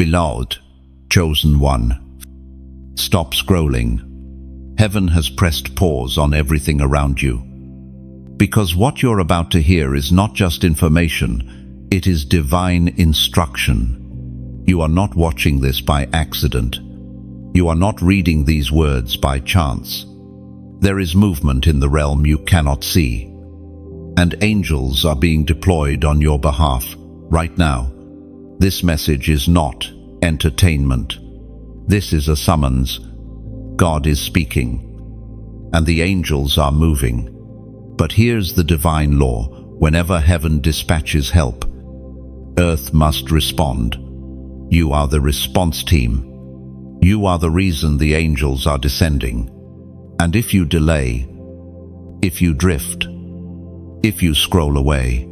Beloved, chosen one, stop scrolling. Heaven has pressed pause on everything around you. Because what you're about to hear is not just information, it is divine instruction. You are not watching this by accident. You are not reading these words by chance. There is movement in the realm you cannot see, and angels are being deployed on your behalf right now. This message is not entertainment. This is a summons. God is speaking, and the angels are moving. But here's the divine law. Whenever heaven dispatches help, earth must respond. You are the response team. You are the reason the angels are descending. And if you delay, if you drift, if you scroll away,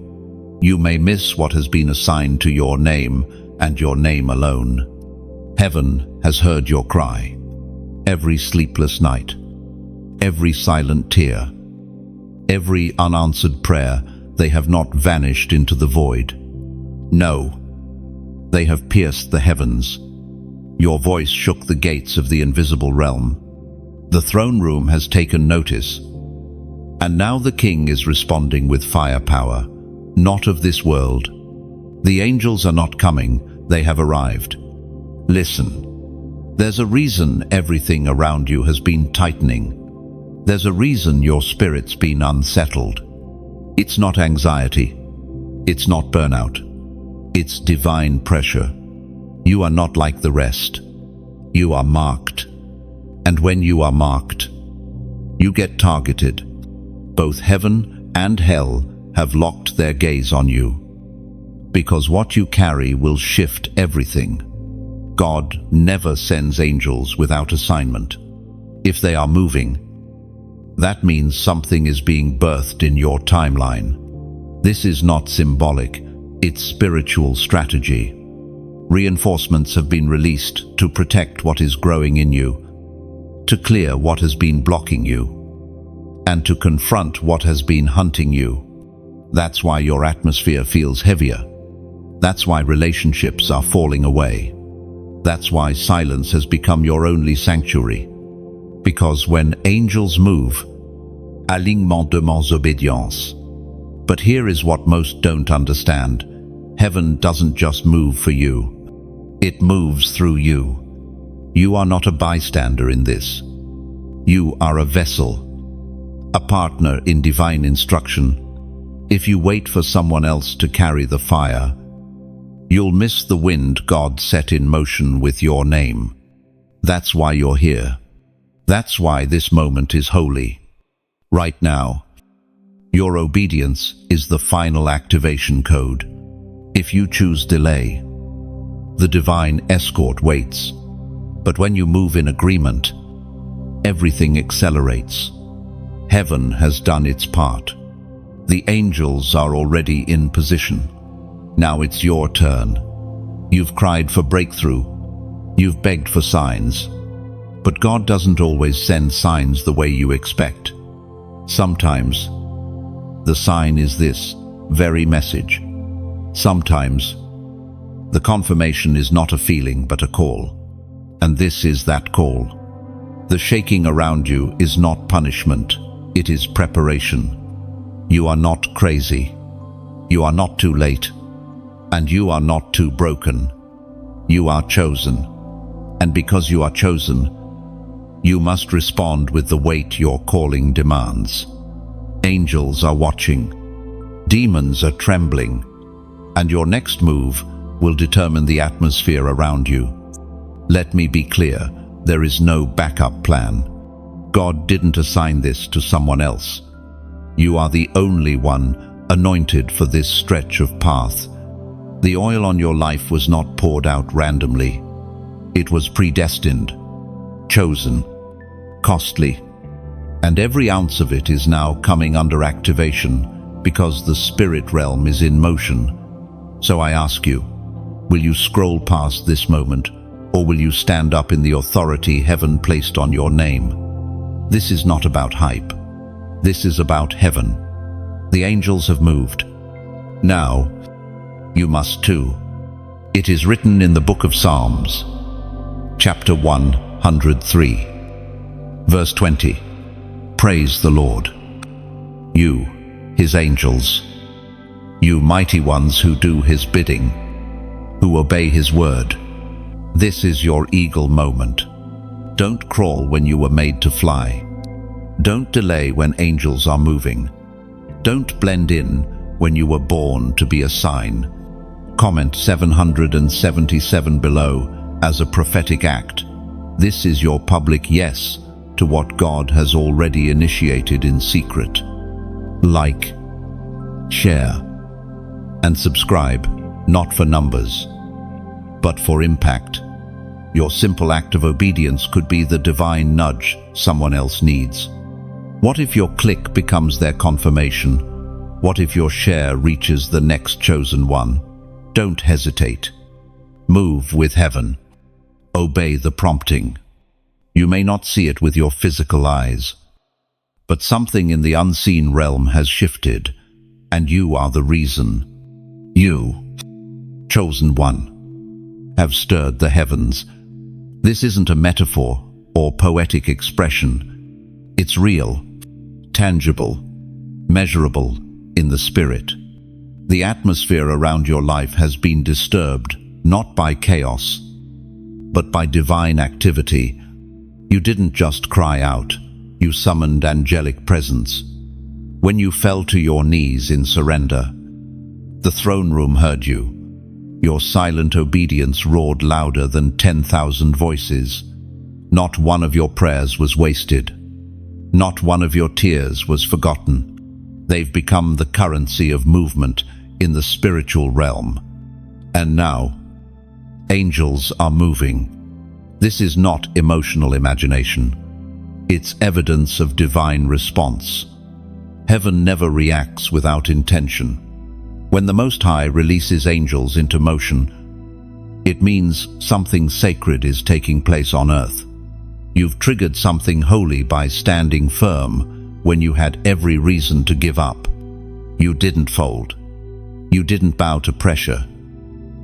you may miss what has been assigned to your name and your name alone. Heaven has heard your cry. Every sleepless night, every silent tear, every unanswered prayer, they have not vanished into the void. No, they have pierced the heavens. Your voice shook the gates of the invisible realm. The throne room has taken notice, and now the king is responding with firepower, not of this world. The angels are not coming, they have arrived. Listen. There's a reason everything around you has been tightening. There's a reason your spirit's been unsettled. It's not anxiety. It's not burnout. It's divine pressure. You are not like the rest. You are marked. And when you are marked, you get targeted. Both heaven and hell have locked their gaze on you. Because what you carry will shift everything. God never sends angels without assignment. If they are moving, that means something is being birthed in your timeline. This is not symbolic, it's spiritual strategy. Reinforcements have been released to protect what is growing in you, to clear what has been blocking you, and to confront what has been hunting you. That's why your atmosphere feels heavier. That's why relationships are falling away. That's why silence has become your only sanctuary. Because when angels move, alignement demands obédience. But here is what most don't understand. Heaven doesn't just move for you. It moves through you. You are not a bystander in this. You are a vessel, a partner in divine instruction. If you wait for someone else to carry the fire, you'll miss the wind God set in motion with your name. That's why you're here. That's why this moment is holy. Right now, your obedience is the final activation code. If you choose delay, the divine escort waits. But when you move in agreement, everything accelerates. Heaven has done its part. The angels are already in position. Now it's your turn. You've cried for breakthrough. You've begged for signs. But God doesn't always send signs the way you expect. Sometimes, the sign is this very message. Sometimes, the confirmation is not a feeling but a call. And this is that call. The shaking around you is not punishment. It is preparation. You are not crazy. You are not too late. And you are not too broken. You are chosen. And because you are chosen, you must respond with the weight your calling demands. Angels are watching. Demons are trembling. And your next move will determine the atmosphere around you. Let me be clear, there is no backup plan. God didn't assign this to someone else. You are the only one anointed for this stretch of path. The oil on your life was not poured out randomly. It was predestined, chosen, costly, and every ounce of it is now coming under activation because the spirit realm is in motion. So I ask you, will you scroll past this moment, or will you stand up in the authority heaven placed on your name? This is not about hype. This is about heaven. The angels have moved. Now, you must too. It is written in the book of Psalms, chapter 103, verse 20. Praise the Lord, you, his angels, you mighty ones who do his bidding, who obey his word. This is your eagle moment. Don't crawl when you were made to fly. Don't delay when angels are moving. Don't blend in when you were born to be a sign. Comment 777 below as a prophetic act. This is your public yes to what God has already initiated in secret. Like, share, and subscribe, not for numbers, but for impact. Your simple act of obedience could be the divine nudge someone else needs. What if your click becomes their confirmation? What if your share reaches the next chosen one? Don't hesitate. Move with heaven. Obey the prompting. You may not see it with your physical eyes, but something in the unseen realm has shifted, and you are the reason. You, chosen one, have stirred the heavens. This isn't a metaphor or poetic expression. It's real, tangible, measurable in the spirit. The atmosphere around your life has been disturbed, not by chaos, but by divine activity. You didn't just cry out, you summoned angelic presence. When you fell to your knees in surrender, the throne room heard you. Your silent obedience roared louder than 10,000 voices. Not one of your prayers was wasted. Not one of your tears was forgotten. They've become the currency of movement in the spiritual realm. And now, angels are moving. This is not emotional imagination. It's evidence of divine response. Heaven never reacts without intention. When the Most High releases angels into motion, it means something sacred is taking place on earth. You've triggered something holy by standing firm when you had every reason to give up. You didn't fold. You didn't bow to pressure.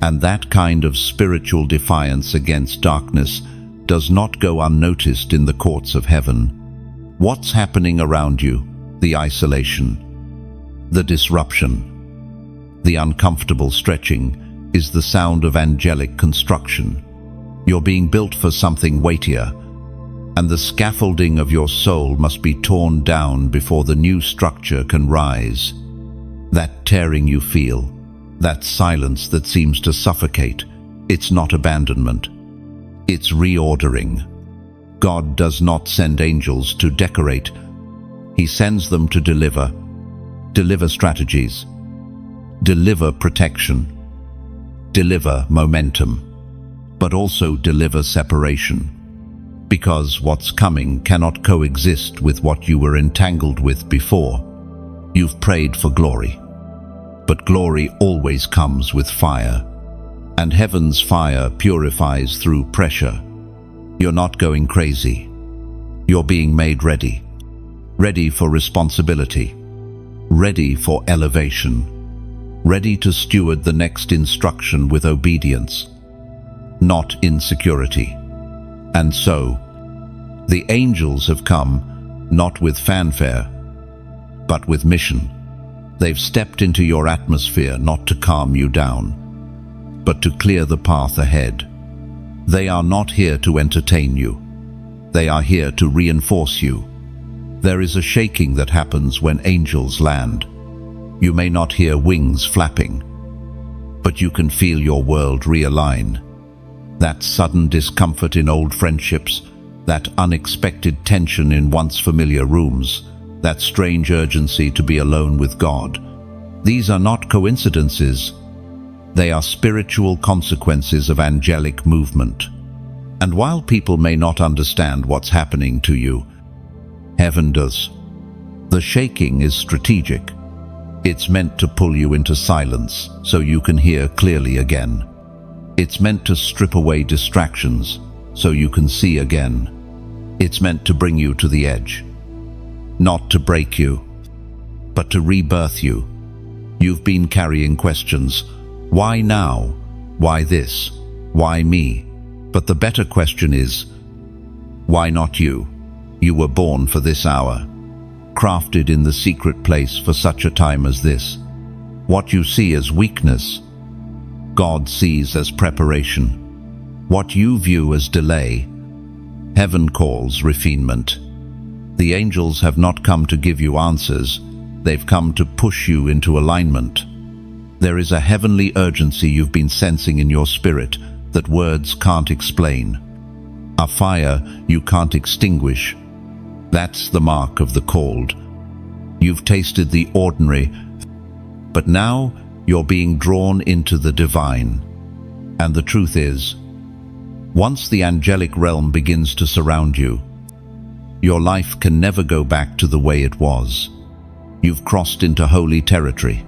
And that kind of spiritual defiance against darkness does not go unnoticed in the courts of heaven. What's happening around you? The isolation, the disruption, the uncomfortable stretching is the sound of angelic construction. You're being built for something weightier, and the scaffolding of your soul must be torn down before the new structure can rise. That tearing you feel, that silence that seems to suffocate, it's not abandonment. It's reordering. God does not send angels to decorate. He sends them to deliver. Deliver strategies. Deliver protection. Deliver momentum. But also deliver separation. Because what's coming cannot coexist with what you were entangled with before. You've prayed for glory. But glory always comes with fire. And heaven's fire purifies through pressure. You're not going crazy. You're being made ready. Ready for responsibility. Ready for elevation. Ready to steward the next instruction with obedience, not insecurity. And so, the angels have come, not with fanfare, but with mission. They've stepped into your atmosphere not to calm you down, but to clear the path ahead. They are not here to entertain you. They are here to reinforce you. There is a shaking that happens when angels land. You may not hear wings flapping, but you can feel your world realign. That sudden discomfort in old friendships, that unexpected tension in once familiar rooms, that strange urgency to be alone with God. These are not coincidences. They are spiritual consequences of angelic movement. And while people may not understand what's happening to you, heaven does. The shaking is strategic. It's meant to pull you into silence so you can hear clearly again. It's meant to strip away distractions so you can see again. It's meant to bring you to the edge. Not to break you, but to rebirth you. You've been carrying questions. Why now? Why this? Why me? But the better question is, why not you? You were born for this hour, crafted in the secret place for such a time as this. What you see as weakness, God sees as preparation. What you view as delay, heaven calls refinement. The angels have not come to give you answers, they've come to push you into alignment. There is a heavenly urgency you've been sensing in your spirit that words can't explain. A fire you can't extinguish. That's the mark of the called. You've tasted the ordinary, but now you're being drawn into the divine. And the truth is, once the angelic realm begins to surround you, your life can never go back to the way it was. You've crossed into holy territory.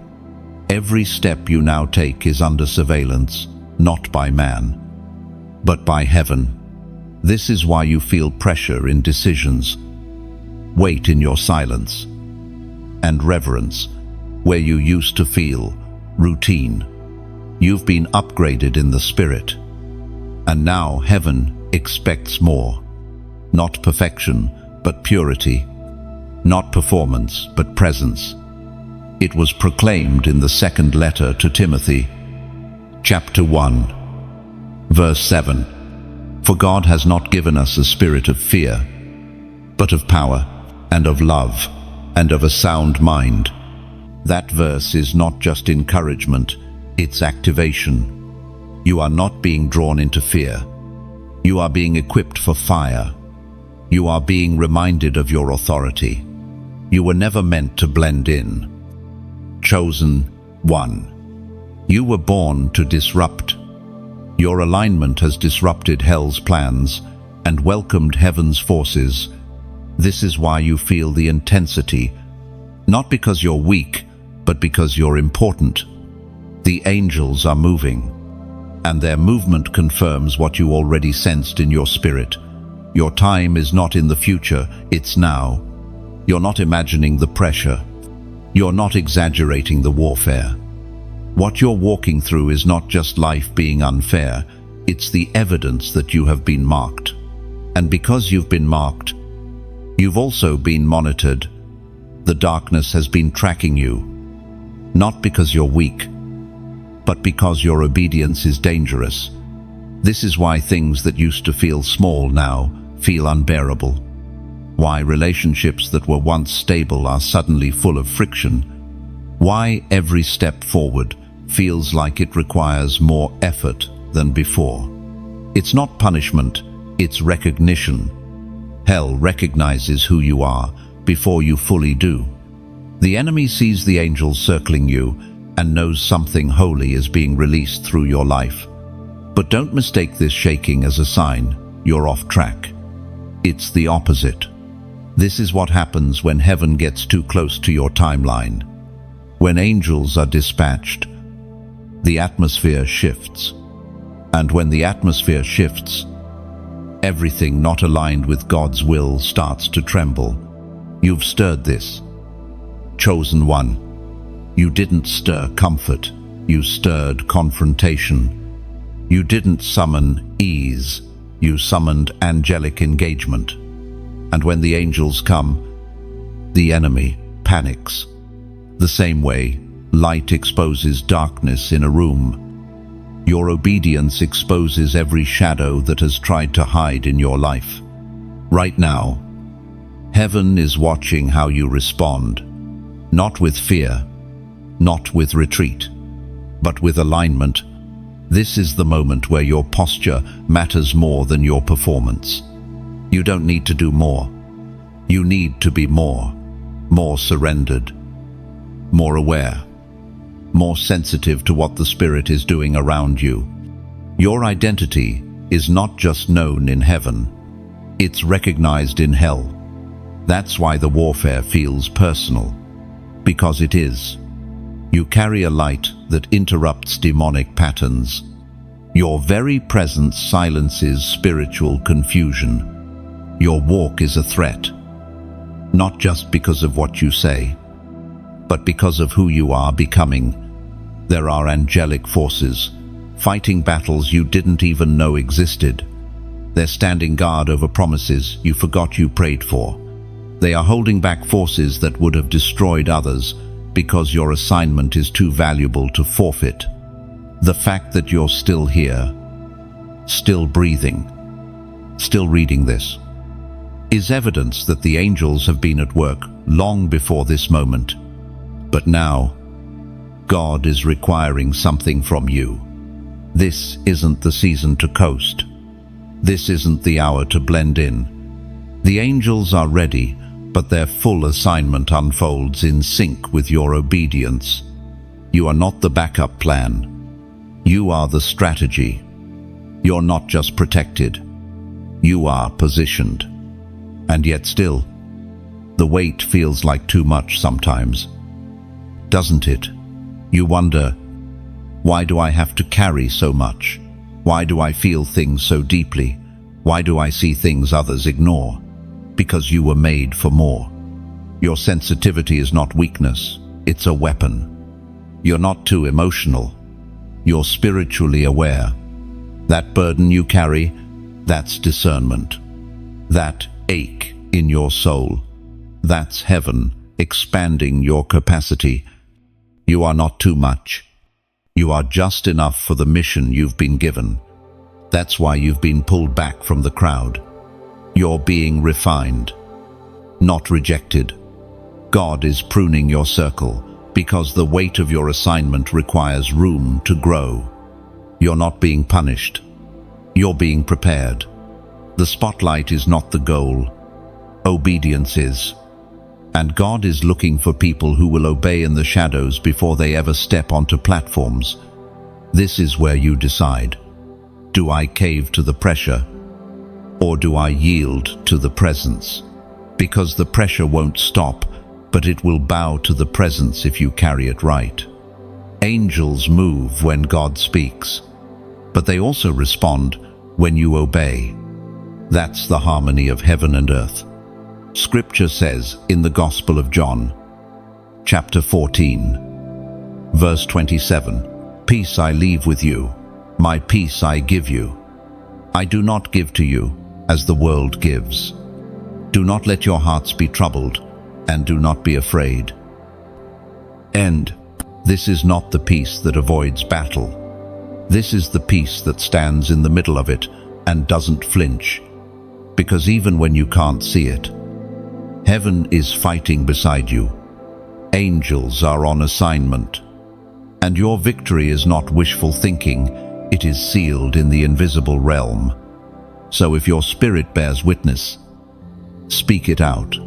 Every step you now take is under surveillance, not by man, but by heaven. This is why you feel pressure in decisions, weight in your silence, and reverence where you used to feel routine. You've been upgraded in the spirit, and now heaven expects more. Not perfection, but purity. Not performance, but presence. It was proclaimed in the second letter to Timothy, chapter 1, verse 7. For God has not given us a spirit of fear, but of power, and of love, and of a sound mind. That verse is not just encouragement, it's activation. You are not being drawn into fear. You are being equipped for fire. You are being reminded of your authority. You were never meant to blend in. Chosen one. You were born to disrupt. Your alignment has disrupted hell's plans and welcomed heaven's forces. This is why you feel the intensity, not because you're weak, but because you're important. The angels are moving, and their movement confirms what you already sensed in your spirit. Your time is not in the future, it's now. You're not imagining the pressure. You're not exaggerating the warfare. What you're walking through is not just life being unfair, it's the evidence that you have been marked. And because you've been marked, you've also been monitored. The darkness has been tracking you, not because you're weak, but because your obedience is dangerous. This is why things that used to feel small now feel unbearable. Why relationships that were once stable are suddenly full of friction. Why every step forward feels like it requires more effort than before. It's not punishment, it's recognition. Hell recognizes who you are before you fully do. The enemy sees the angels circling you and knows something holy is being released through your life. But don't mistake this shaking as a sign you're off track. It's the opposite. This is what happens when heaven gets too close to your timeline. When angels are dispatched, the atmosphere shifts. And when the atmosphere shifts, everything not aligned with God's will starts to tremble. You've stirred this. Chosen one. You didn't stir comfort, you stirred confrontation. You didn't summon ease, you summoned angelic engagement. And when the angels come, the enemy panics. The same way light exposes darkness in a room, your obedience exposes every shadow that has tried to hide in your life. Right now, heaven is watching how you respond, not with fear, not with retreat, but with alignment. This is the moment where your posture matters more than your performance. You don't need to do more. You need to be more surrendered, more aware, more sensitive to what the Spirit is doing around you. Your identity is not just known in heaven, it's recognized in hell. That's why the warfare feels personal, because it is. You carry a light that interrupts demonic patterns. Your very presence silences spiritual confusion. Your walk is a threat, not just because of what you say, but because of who you are becoming. There are angelic forces fighting battles you didn't even know existed. They're standing guard over promises you forgot you prayed for. They are holding back forces that would have destroyed others because your assignment is too valuable to forfeit. The fact that you're still here, still breathing, still reading this, is evidence that the angels have been at work long before this moment. But now, God is requiring something from you. This isn't the season to coast. This isn't the hour to blend in. The angels are ready, but their full assignment unfolds in sync with your obedience. You are not the backup plan. You are the strategy. You're not just protected. You are positioned. And yet still, the weight feels like too much sometimes. Doesn't it? You wonder, why do I have to carry so much? Why do I feel things so deeply? Why do I see things others ignore? Because you were made for more. Your sensitivity is not weakness, it's a weapon. You're not too emotional. You're spiritually aware. That burden you carry, that's discernment. That ache in your soul, that's heaven expanding your capacity. You are not too much. You are just enough for the mission you've been given. That's why you've been pulled back from the crowd. You're being refined, not rejected. God is pruning your circle because the weight of your assignment requires room to grow. You're not being punished. You're being prepared. The spotlight is not the goal. Obedience is. And God is looking for people who will obey in the shadows before they ever step onto platforms. This is where you decide. Do I cave to the pressure, or do I yield to the presence? Because the pressure won't stop, but it will bow to the presence if you carry it right. Angels move when God speaks, but they also respond when you obey. That's the harmony of heaven and earth. Scripture says in the Gospel of John, chapter 14, verse 27, "Peace I leave with you, my peace I give you. I do not give to you as the world gives. Do not let your hearts be troubled, and do not be afraid." And this is not the peace that avoids battle. This is the peace that stands in the middle of it and doesn't flinch. Because even when you can't see it, heaven is fighting beside you. Angels are on assignment. And your victory is not wishful thinking, it is sealed in the invisible realm. So if your spirit bears witness, speak it out,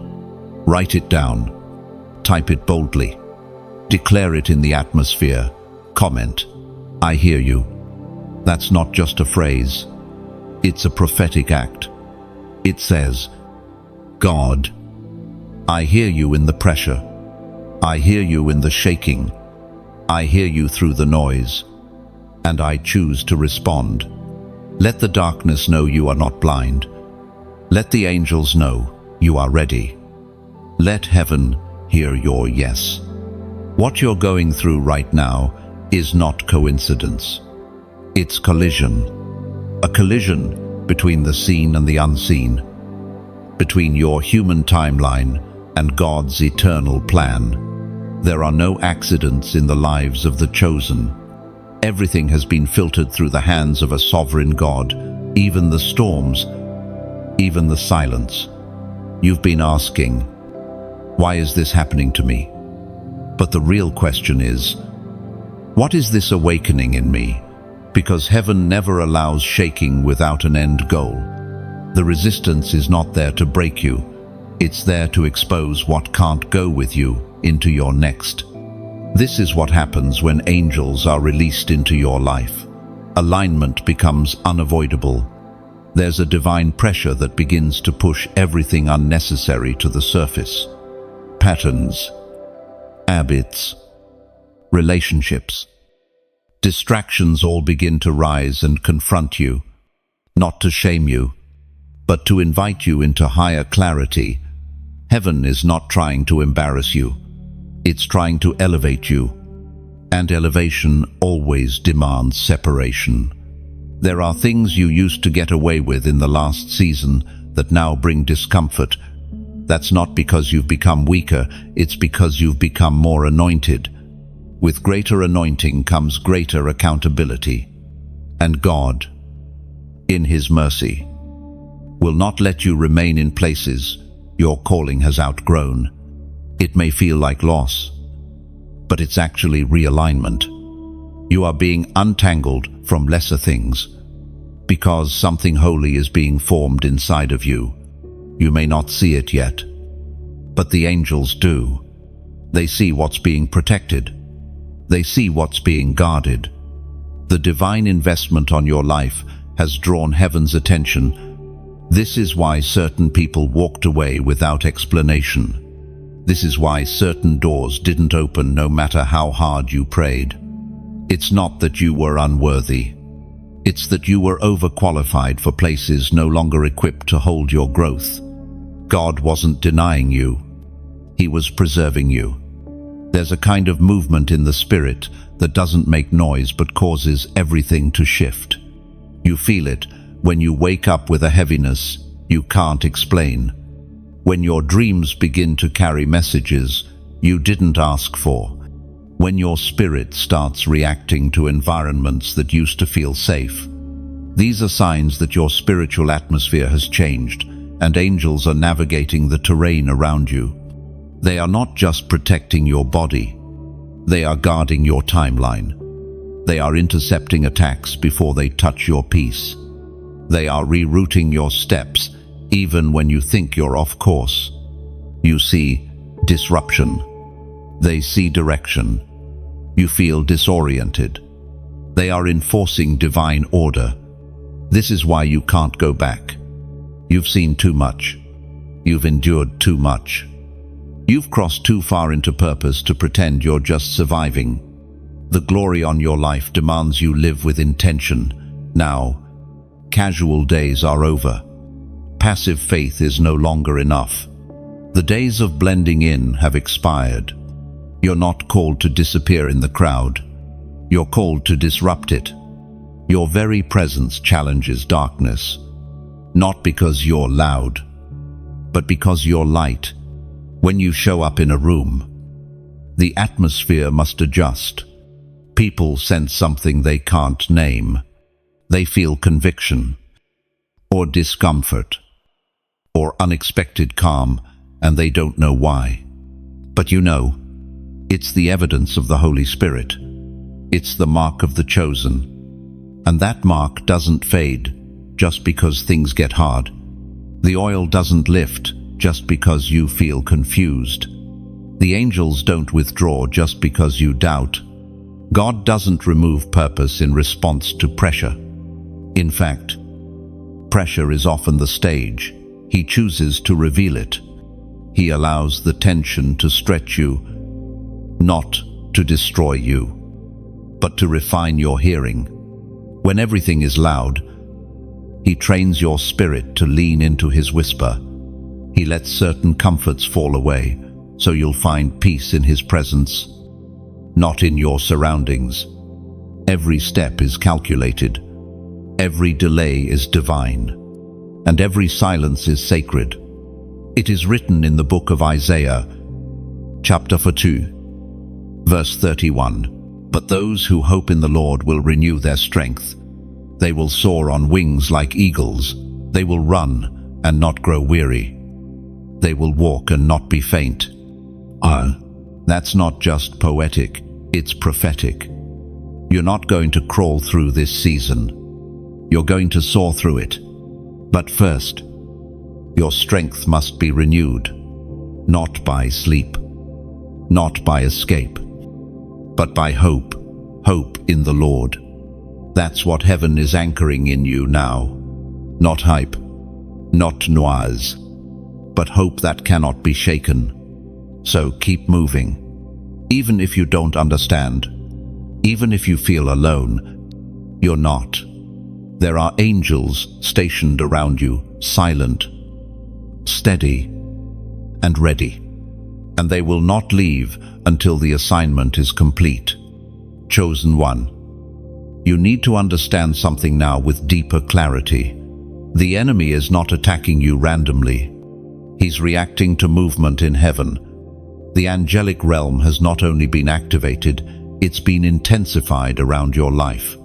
write it down, type it boldly, declare it in the atmosphere, comment, "I hear you." That's not just a phrase, it's a prophetic act. It says, "God, I hear you in the pressure. I hear you in the shaking. I hear you through the noise. And I choose to respond." Let the darkness know you are not blind. Let the angels know you are ready. Let heaven hear your yes. What you're going through right now is not coincidence. It's collision. A collision between the seen and the unseen, between your human timeline and God's eternal plan. There are no accidents in the lives of the chosen. Everything has been filtered through the hands of a sovereign God, even the storms, even the silence. You've been asking, why is this happening to me? But the real question is, what is this awakening in me? Because heaven never allows shaking without an end goal. The resistance is not there to break you. It's there to expose what can't go with you into your next. This is what happens when angels are released into your life. Alignment becomes unavoidable. There's a divine pressure that begins to push everything unnecessary to the surface. Patterns, habits, relationships, distractions all begin to rise and confront you, not to shame you, but to invite you into higher clarity. Heaven is not trying to embarrass you. It's trying to elevate you. And elevation always demands separation. There are things you used to get away with in the last season that now bring discomfort. That's not because you've become weaker, it's because you've become more anointed. With greater anointing comes greater accountability. And God, in His mercy, will not let you remain in places your calling has outgrown. It may feel like loss, but it's actually realignment. You are being untangled from lesser things because something holy is being formed inside of you. You may not see it yet, but the angels do. They see what's being protected. They see what's being guarded. The divine investment on your life has drawn heaven's attention. This is why certain people walked away without explanation. This is why certain doors didn't open no matter how hard you prayed. It's not that you were unworthy. It's that you were overqualified for places no longer equipped to hold your growth. God wasn't denying you. He was preserving you. There's a kind of movement in the spirit that doesn't make noise but causes everything to shift. You feel it when you wake up with a heaviness you can't explain. When your dreams begin to carry messages you didn't ask for. When your spirit starts reacting to environments that used to feel safe. These are signs that your spiritual atmosphere has changed, and angels are navigating the terrain around you. They are not just protecting your body. They are guarding your timeline. They are intercepting attacks before they touch your peace. They are rerouting your steps, even when you think you're off course. You see disruption. They see direction. You feel disoriented. They are enforcing divine order. This is why you can't go back. You've seen too much. You've endured too much. You've crossed too far into purpose to pretend you're just surviving. The glory on your life demands you live with intention. Now, casual days are over. Passive faith is no longer enough. The days of blending in have expired. You're not called to disappear in the crowd. You're called to disrupt it. Your very presence challenges darkness. Not because you're loud, but because you're light. When you show up in a room, the atmosphere must adjust. People sense something they can't name. They feel conviction, or discomfort, or unexpected calm, and they don't know why. But you know, it's the evidence of the Holy Spirit. It's the mark of the chosen. And that mark doesn't fade just because things get hard. The oil doesn't lift just because you feel confused. The angels don't withdraw just because you doubt. God doesn't remove purpose in response to pressure. In fact, pressure is often the stage. He chooses to reveal it. He allows the tension to stretch you, not to destroy you, but to refine your hearing. When everything is loud, He trains your spirit to lean into His whisper. He lets certain comforts fall away, so you'll find peace in His presence, not in your surroundings. Every step is calculated. Every delay is divine. And every silence is sacred. It is written in the book of Isaiah, chapter 2, verse 31. But those who hope in the Lord will renew their strength. They will soar on wings like eagles. They will run and not grow weary. They will walk and not be faint. That's not just poetic, it's prophetic. You're not going to crawl through this season. You're going to soar through it. But first, your strength must be renewed, not by sleep, not by escape, but by hope, hope in the Lord. That's what heaven is anchoring in you now. Not hype, not noise, but hope that cannot be shaken. So keep moving. Even if you don't understand, even if you feel alone, you're not. There are angels stationed around you, silent, steady, and ready. And they will not leave until the assignment is complete. Chosen one. You need to understand something now with deeper clarity. The enemy is not attacking you randomly. He's reacting to movement in heaven. The angelic realm has not only been activated, it's been intensified around your life.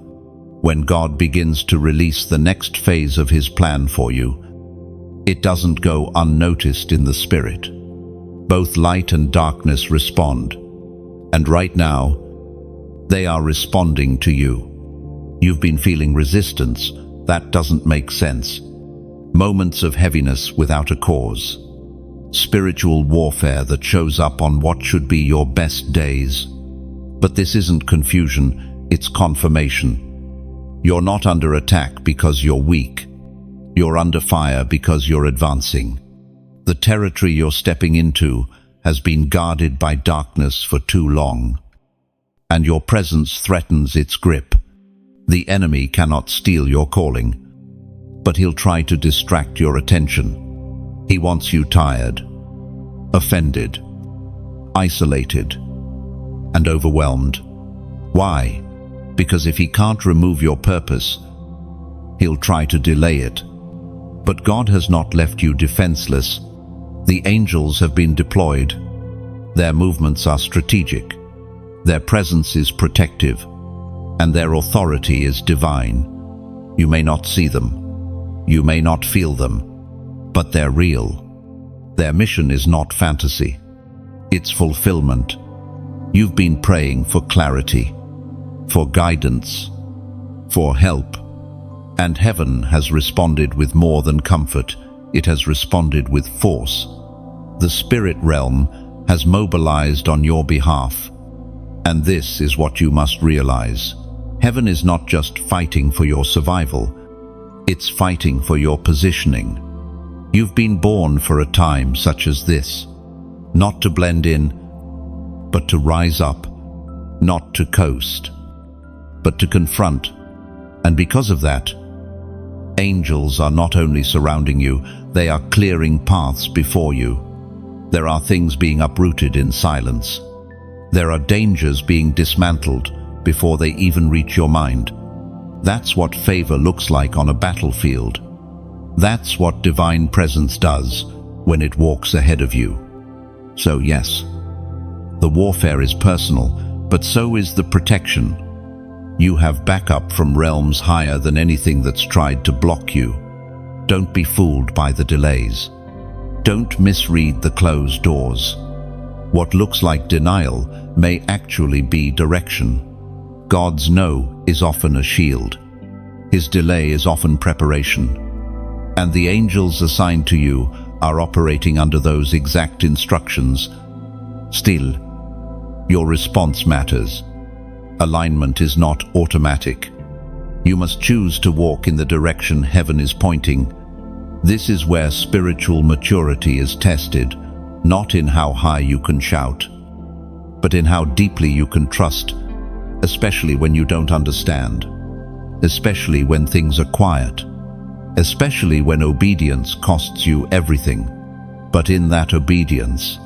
When God begins to release the next phase of his plan for you, it doesn't go unnoticed in the spirit. Both light and darkness respond. And right now, they are responding to you. You've been feeling resistance. That doesn't make sense. Moments of heaviness without a cause. Spiritual warfare that shows up on what should be your best days. But this isn't confusion, it's confirmation. You're not under attack because you're weak. You're under fire because you're advancing. The territory you're stepping into has been guarded by darkness for too long, and your presence threatens its grip. The enemy cannot steal your calling, but he'll try to distract your attention. He wants you tired, offended, isolated, and overwhelmed. Why? Because if he can't remove your purpose, he'll try to delay it. But God has not left you defenseless. The angels have been deployed. Their movements are strategic. Their presence is protective, and their authority is divine. You may not see them. You may not feel them, but they're real. Their mission is not fantasy. It's fulfillment. You've been praying for clarity, for guidance, for help, and heaven has responded with more than comfort. It has responded with force. The spirit realm has mobilized on your behalf. And this is what you must realize. Heaven is not just fighting for your survival. It's fighting for your positioning. You've been born for a time such as this. Not to blend in, but to rise up. Not to coast, but to confront. And because of that, angels are not only surrounding you, they are clearing paths before you. There are things being uprooted in silence. There are dangers being dismantled before they even reach your mind. That's what favor looks like on a battlefield. That's what divine presence does when it walks ahead of you. So yes, the warfare is personal, but so is the protection. You have backup from realms higher than anything that's tried to block you. Don't be fooled by the delays. Don't misread the closed doors. What looks like denial may actually be direction. God's no is often a shield. His delay is often preparation. And the angels assigned to you are operating under those exact instructions. Still, your response matters. Alignment is not automatic. You must choose to walk in the direction heaven is pointing. This is where spiritual maturity is tested, not in how high you can shout, but in how deeply you can trust, especially when you don't understand, especially when things are quiet, especially when obedience costs you everything. But in that obedience,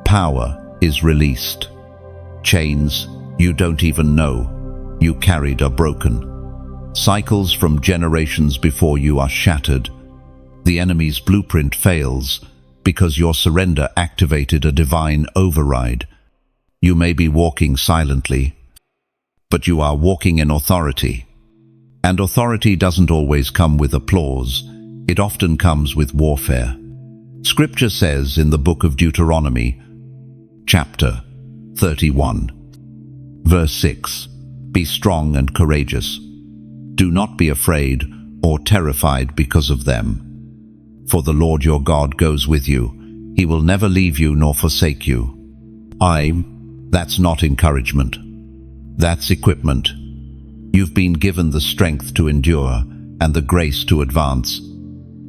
power is released. Chains you don't even know you carried are broken. Cycles from generations before you are shattered. The enemy's blueprint fails because your surrender activated a divine override. You may be walking silently, but you are walking in authority. And authority doesn't always come with applause. It often comes with warfare. Scripture says in the book of Deuteronomy, chapter 31, verse 6, "Be strong and courageous. Do not be afraid or terrified because of them. For the Lord your God goes with you. He will never leave you nor forsake you." That's not encouragement. That's equipment. You've been given the strength to endure and the grace to advance.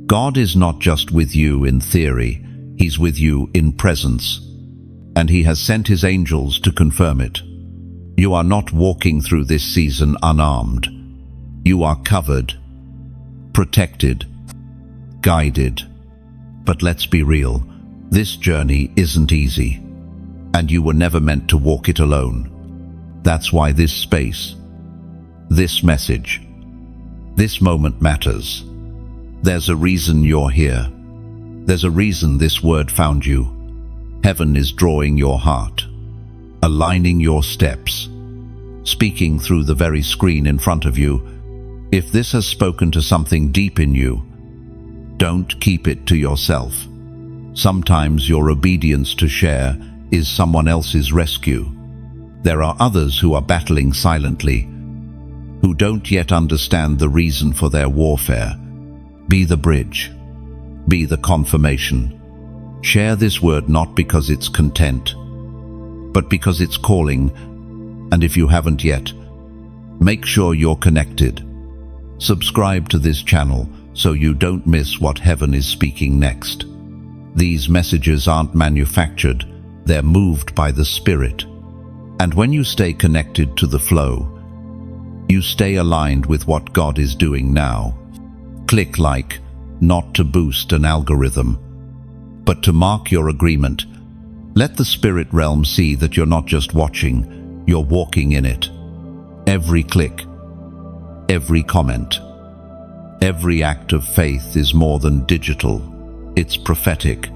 God is not just with you in theory, He's with you in presence. And He has sent His angels to confirm it. You are not walking through this season unarmed. You are covered, protected, guided. But let's be real, this journey isn't easy, and you were never meant to walk it alone. That's why this space, this message, this moment matters. There's a reason you're here. There's a reason this word found you. Heaven is drawing your heart, aligning your steps, speaking through the very screen in front of you. If this has spoken to something deep in you, don't keep it to yourself. Sometimes your obedience to share is someone else's rescue. There are others who are battling silently, who don't yet understand the reason for their warfare. Be the bridge. Be the confirmation. Share this word not because it's content, but because it's calling. And if you haven't yet, make sure you're connected. Subscribe to this channel so you don't miss what heaven is speaking next. These messages aren't manufactured, they're moved by the Spirit. And when you stay connected to the flow, you stay aligned with what God is doing now. Click like, not to boost an algorithm, but to mark your agreement. Let the spirit realm see that you're not just watching, you're walking in it. Every click, every comment, every act of faith is more than digital. It's prophetic.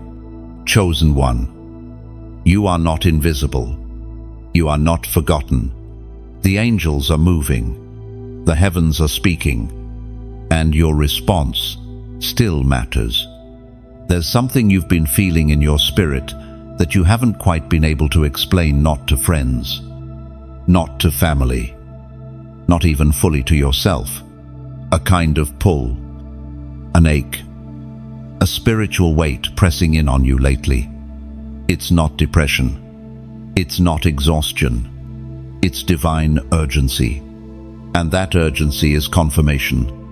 Chosen one. You are not invisible. You are not forgotten. The angels are moving. The heavens are speaking. And your response still matters. There's something you've been feeling in your spirit that you haven't quite been able to explain, not to friends, not to family, not even fully to yourself. A kind of pull, an ache, a spiritual weight pressing in on you lately. It's not depression. It's not exhaustion. It's divine urgency. And that urgency is confirmation.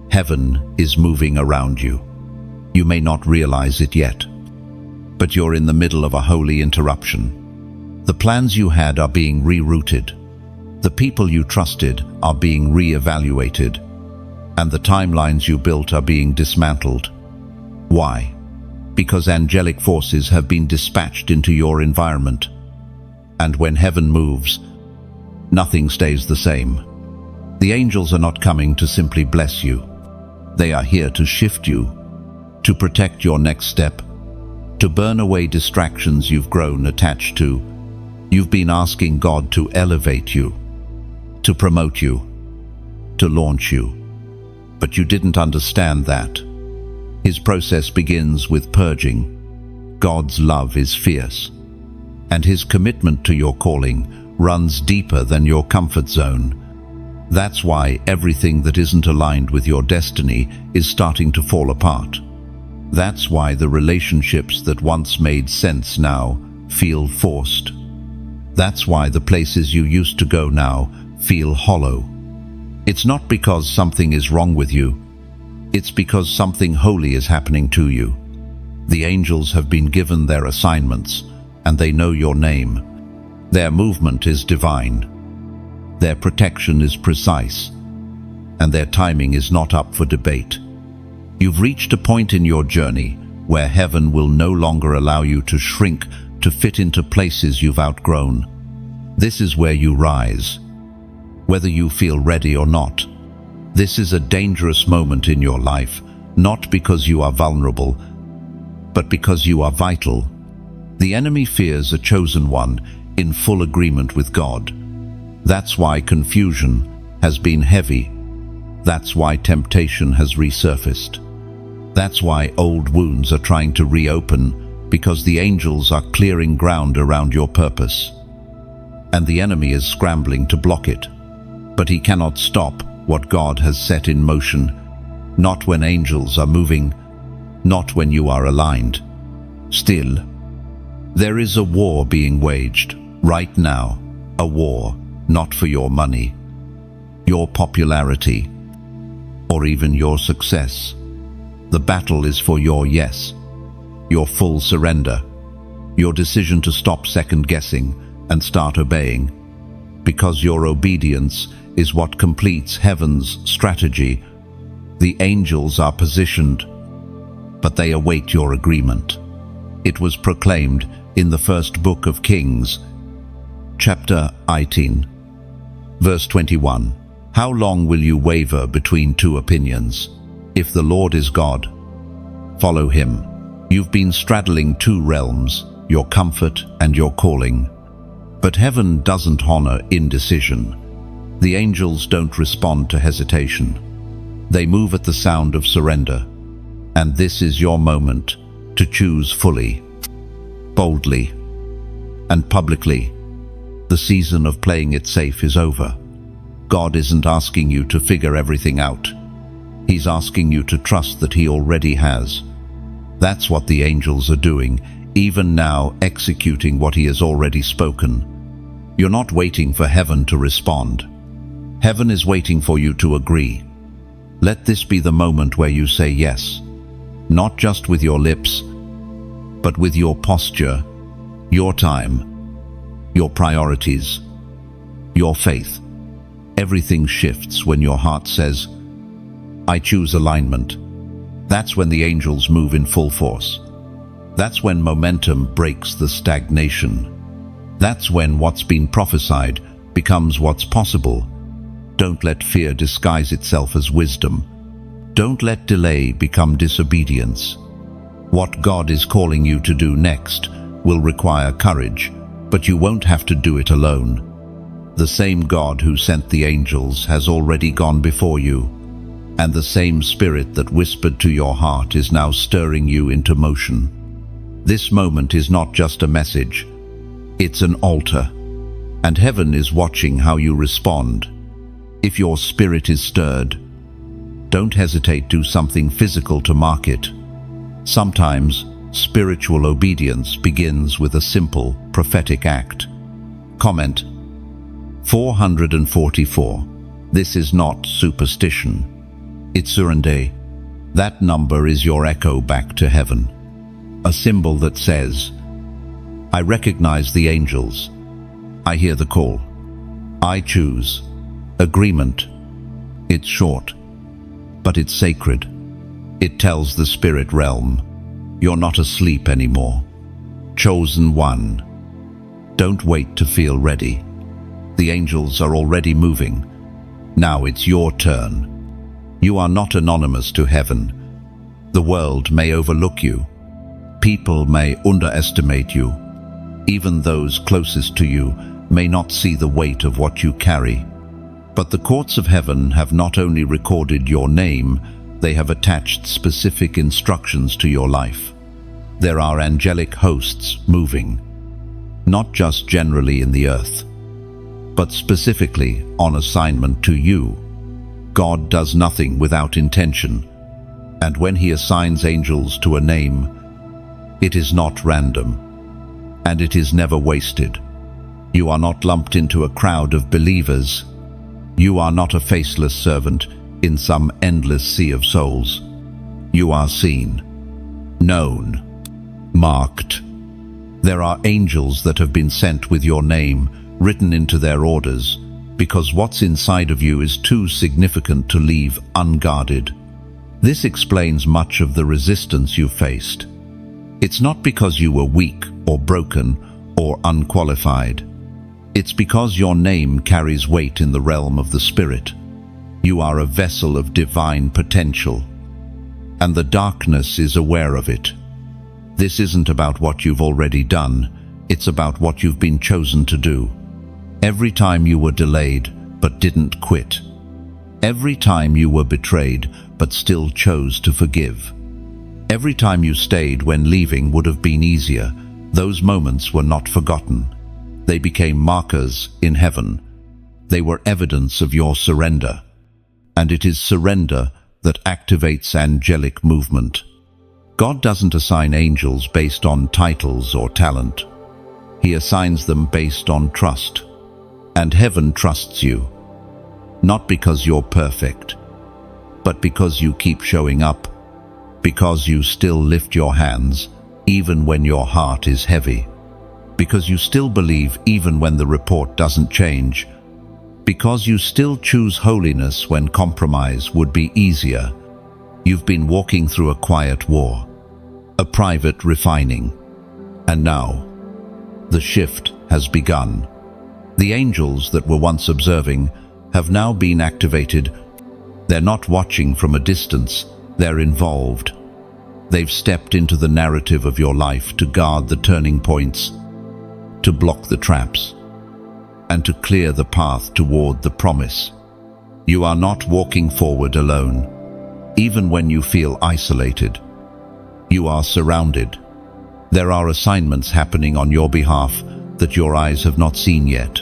Heaven is moving around you. You may not realize it yet, but you're in the middle of a holy interruption. The plans you had are being rerouted. The people you trusted are being re-evaluated, and the timelines you built are being dismantled. Why? Because angelic forces have been dispatched into your environment. And when heaven moves, nothing stays the same. The angels are not coming to simply bless you. They are here to shift you, to protect your next step, to burn away distractions you've grown attached to. You've been asking God to elevate you, to promote you, to launch you. But you didn't understand that. His process begins with purging. God's love is fierce, and His commitment to your calling runs deeper than your comfort zone. That's why everything that isn't aligned with your destiny is starting to fall apart. That's why the relationships that once made sense now feel forced. That's why the places you used to go now feel hollow. It's not because something is wrong with you. It's because something holy is happening to you. The angels have been given their assignments, and they know your name. Their movement is divine. Their protection is precise, and their timing is not up for debate. You've reached a point in your journey where heaven will no longer allow you to shrink to fit into places you've outgrown. This is where you rise, whether you feel ready or not. This is a dangerous moment in your life, not because you are vulnerable, but because you are vital. The enemy fears a chosen one in full agreement with God. That's why confusion has been heavy. That's why temptation has resurfaced. That's why old wounds are trying to reopen, because the angels are clearing ground around your purpose. And the enemy is scrambling to block it. But he cannot stop what God has set in motion, not when angels are moving, not when you are aligned. Still, there is a war being waged right now, a war not for your money, your popularity, or even your success. The battle is for your yes, your full surrender, your decision to stop second-guessing and start obeying, because your obedience is what completes heaven's strategy. The angels are positioned, but they await your agreement. It was proclaimed in the first book of Kings, chapter 18. Verse 21. How long will you waver between two opinions? If the Lord is God, follow him. You've been straddling two realms, your comfort and your calling. But heaven doesn't honor indecision. The angels don't respond to hesitation. They move at the sound of surrender. And this is your moment to choose fully, boldly, and publicly. The season of playing it safe is over. God isn't asking you to figure everything out. He's asking you to trust that he already has. That's what the angels are doing, even now executing what he has already spoken. You're not waiting for heaven to respond. Heaven is waiting for you to agree. Let this be the moment where you say yes, not just with your lips, but with your posture, your time, your priorities, your faith. Everything shifts when your heart says, I choose alignment. That's when the angels move in full force. That's when momentum breaks the stagnation. That's when what's been prophesied becomes what's possible. Don't let fear disguise itself as wisdom. Don't let delay become disobedience. What God is calling you to do next will require courage, but you won't have to do it alone. The same God who sent the angels has already gone before you, and the same Spirit that whispered to your heart is now stirring you into motion. This moment is not just a message, it's an altar, and heaven is watching how you respond. If your spirit is stirred, don't hesitate, do something physical to mark it. Sometimes, spiritual obedience begins with a simple, prophetic act. Comment: 444. This is not superstition. It's surrender. That number is your echo back to heaven. A symbol that says, I recognize the angels. I hear the call. I choose. Agreement. It's short, but it's sacred. It tells the spirit realm, you're not asleep anymore. Chosen one. Don't wait to feel ready. The angels are already moving. Now it's your turn. You are not anonymous to heaven. The world may overlook you. People may underestimate you. Even those closest to you may not see the weight of what you carry. But the courts of heaven have not only recorded your name, they have attached specific instructions to your life. There are angelic hosts moving, not just generally in the earth, but specifically on assignment to you. God does nothing without intention, and when he assigns angels to a name, it is not random, and it is never wasted. You are not lumped into a crowd of believers. You are not a faceless servant in some endless sea of souls. You are seen, known, marked. There are angels that have been sent with your name written into their orders, because what's inside of you is too significant to leave unguarded. This explains much of the resistance you faced. It's not because you were weak or broken or unqualified. It's because your name carries weight in the realm of the Spirit. You are a vessel of divine potential, and the darkness is aware of it. This isn't about what you've already done, it's about what you've been chosen to do. Every time you were delayed but didn't quit. Every time you were betrayed but still chose to forgive. Every time you stayed when leaving would have been easier, those moments were not forgotten. They became markers in heaven. They were evidence of your surrender. And it is surrender that activates angelic movement. God doesn't assign angels based on titles or talent. He assigns them based on trust. And heaven trusts you, not because you're perfect, but because you keep showing up, because you still lift your hands even when your heart is heavy, because you still believe even when the report doesn't change, because you still choose holiness when compromise would be easier. You've been walking through a quiet war, a private refining, and now the shift has begun. The angels that were once observing have now been activated. They're not watching from a distance, they're involved. They've stepped into the narrative of your life to guard the turning points, to block the traps, and to clear the path toward the promise. You are not walking forward alone, even when you feel isolated. You are surrounded. There are assignments happening on your behalf that your eyes have not seen yet.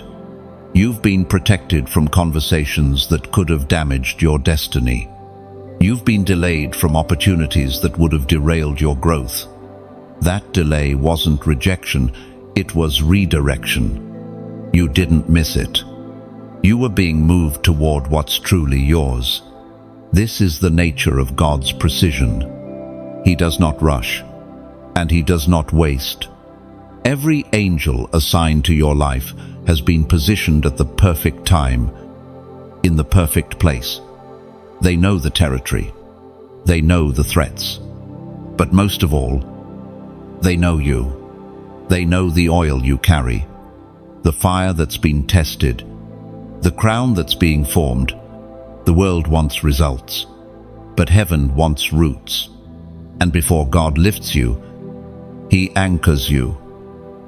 You've been protected from conversations that could have damaged your destiny. You've been delayed from opportunities that would have derailed your growth. That delay wasn't rejection, it was redirection. You didn't miss it. You were being moved toward what's truly yours. This is the nature of God's precision. He does not rush, and He does not waste. Every angel assigned to your life has been positioned at the perfect time, in the perfect place. They know the territory. They know the threats. But most of all, they know you. They know the oil you carry, the fire that's been tested, the crown that's being formed. The world wants results, but heaven wants roots. And before God lifts you, He anchors you.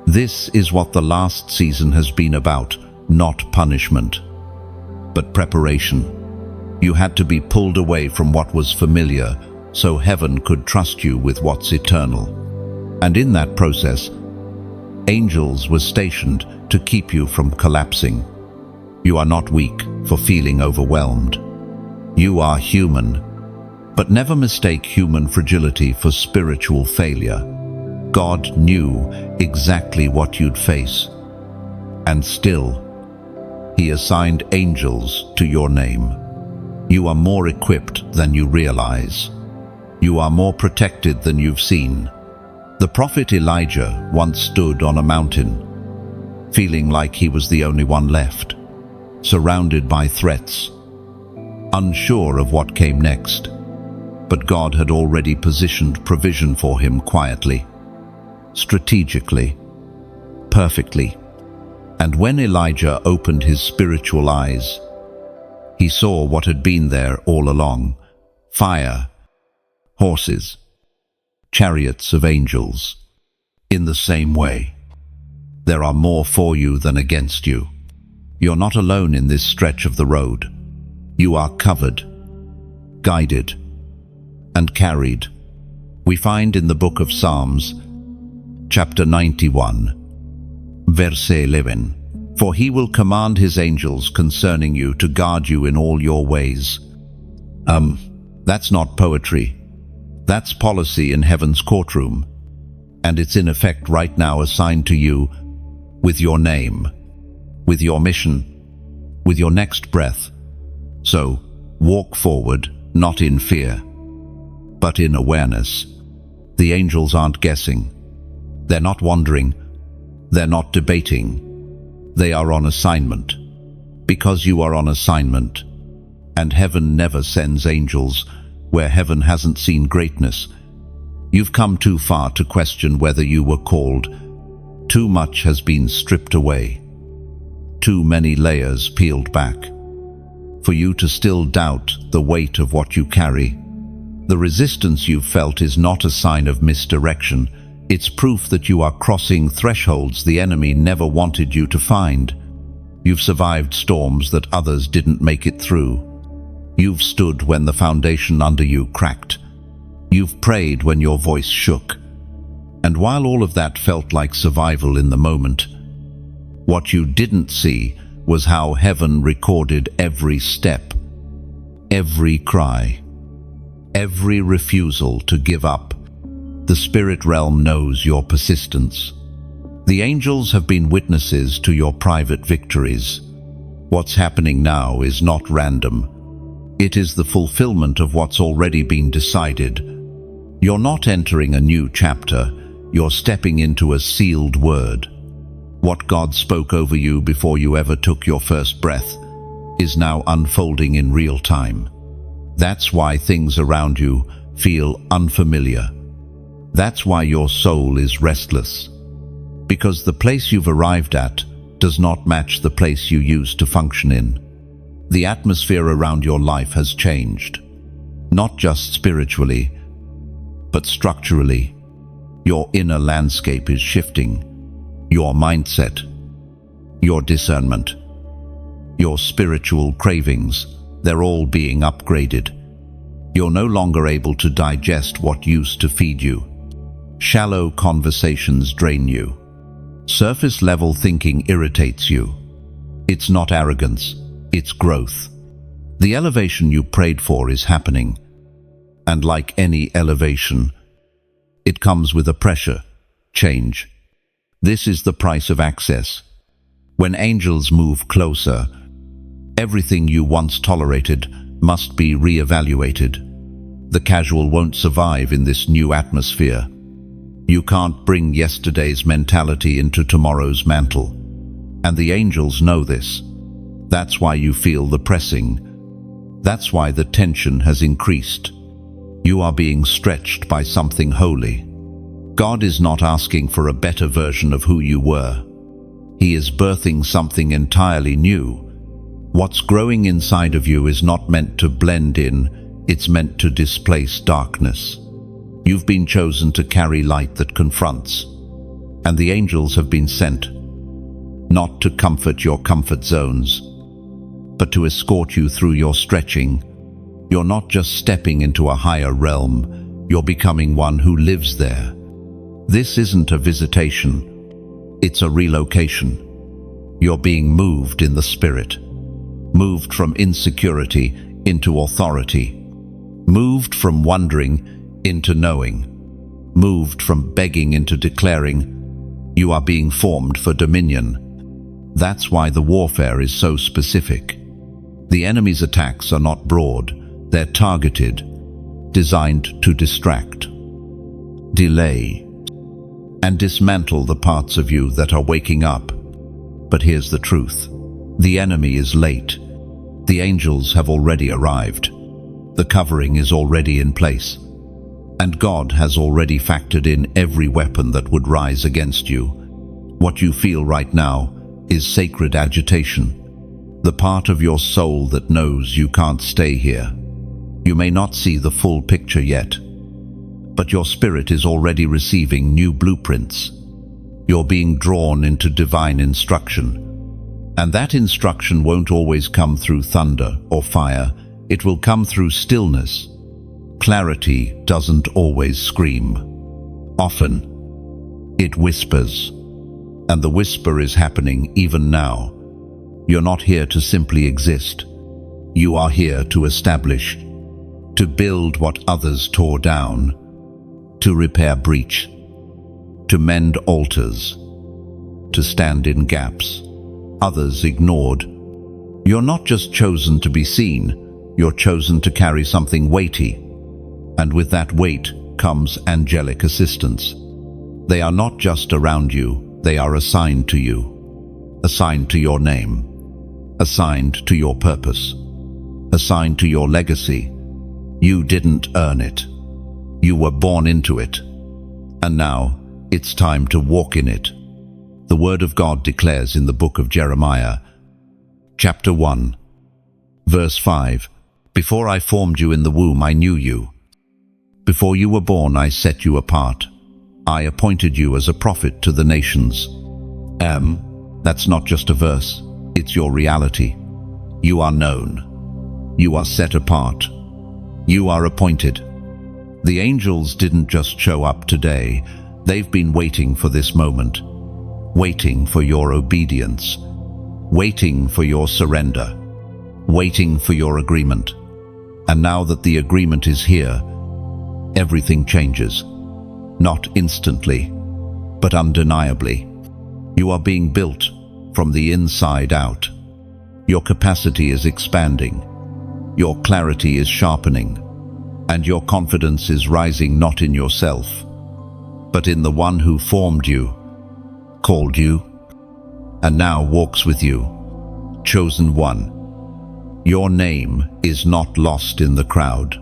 This is what the last season has been about, not punishment, but preparation. You had to be pulled away from what was familiar so heaven could trust you with what's eternal. And in that process, angels were stationed to keep you from collapsing. You are not weak for feeling overwhelmed. You are human, but never mistake human fragility for spiritual failure. God knew exactly what you'd face, and still, He assigned angels to your name. You are more equipped than you realize. You are more protected than you've seen. The prophet Elijah once stood on a mountain, feeling like he was the only one left, surrounded by threats, unsure of what came next. But God had already positioned provision for him quietly, strategically, perfectly. And when Elijah opened his spiritual eyes, he saw what had been there all along: fire, horses, chariots of angels. In the same way, there are more for you than against you. You're not alone in this stretch of the road. You are covered, guided, and carried. We find in the book of Psalms, chapter 91, verse 11, "For He will command His angels concerning you to guard you in all your ways." That's not poetry. That's policy in heaven's courtroom. And it's in effect right now assigned to you with your name, with your mission, with your next breath. So, walk forward, not in fear, but in awareness. The angels aren't guessing. They're not wondering. They're not debating. They are on assignment. Because you are on assignment, and heaven never sends angels where heaven hasn't seen greatness. You've come too far to question whether you were called. Too much has been stripped away. Too many layers peeled back, for you to still doubt the weight of what you carry. The resistance you've felt is not a sign of misdirection. It's proof that you are crossing thresholds the enemy never wanted you to find. You've survived storms that others didn't make it through. You've stood when the foundation under you cracked. You've prayed when your voice shook. And while all of that felt like survival in the moment, what you didn't see was how heaven recorded every step, every cry, every refusal to give up. The spirit realm knows your persistence. The angels have been witnesses to your private victories. What's happening now is not random. It is the fulfillment of what's already been decided. You're not entering a new chapter. You're stepping into a sealed word. What God spoke over you before you ever took your first breath is now unfolding in real time. That's why things around you feel unfamiliar. That's why your soul is restless. Because the place you've arrived at does not match the place you used to function in. The atmosphere around your life has changed, not just spiritually, but structurally. Your inner landscape is shifting. Your mindset, your discernment, your spiritual cravings, they're all being upgraded. You're no longer able to digest what used to feed you. Shallow conversations drain you. Surface-level thinking irritates you. It's not arrogance, it's growth. The elevation you prayed for is happening. And like any elevation, it comes with a pressure, change. This is the price of access. When angels move closer, everything you once tolerated must be re-evaluated. The casual won't survive in this new atmosphere. You can't bring yesterday's mentality into tomorrow's mantle. And the angels know this. That's why you feel the pressing. That's why the tension has increased. You are being stretched by something holy. God is not asking for a better version of who you were. He is birthing something entirely new. What's growing inside of you is not meant to blend in, it's meant to displace darkness. You've been chosen to carry light that confronts, and the angels have been sent, not to comfort your comfort zones, but to escort you through your stretching. You're not just stepping into a higher realm, you're becoming one who lives there. This isn't a visitation, it's a relocation. You're being moved in the spirit, moved from insecurity into authority, moved from wondering into knowing, moved from begging into declaring. You are being formed for dominion. That's why the warfare is so specific. The enemy's attacks are not broad, they're targeted, designed to distract, delay, and dismantle the parts of you that are waking up. But here's the truth. The enemy is late. The angels have already arrived. The covering is already in place. And God has already factored in every weapon that would rise against you. What you feel right now is sacred agitation, the part of your soul that knows you can't stay here. You may not see the full picture yet, but your spirit is already receiving new blueprints. You're being drawn into divine instruction. And that instruction won't always come through thunder or fire. It will come through stillness. Clarity doesn't always scream. Often, it whispers. And the whisper is happening even now. You're not here to simply exist. You are here to establish, to build what others tore down, to repair breach, to mend altars, to stand in gaps others ignored. You're not just chosen to be seen, you're chosen to carry something weighty. And with that weight comes angelic assistance. They are not just around you, they are assigned to you. Assigned to your name. Assigned to your purpose. Assigned to your legacy. You didn't earn it. You were born into it. And now, it's time to walk in it. The Word of God declares in the book of Jeremiah, chapter 1, verse 5, "Before I formed you in the womb, I knew you. Before you were born, I set you apart. I appointed you as a prophet to the nations." That's not just a verse, it's your reality. You are known. You are set apart. You are appointed. The angels didn't just show up today. They've been waiting for this moment. Waiting for your obedience. Waiting for your surrender. Waiting for your agreement. And now that the agreement is here, everything changes. Not instantly, but undeniably. You are being built from the inside out. Your capacity is expanding. Your clarity is sharpening. And your confidence is rising not in yourself, but in the one who formed you, called you, and now walks with you. Chosen one. Your name is not lost in the crowd.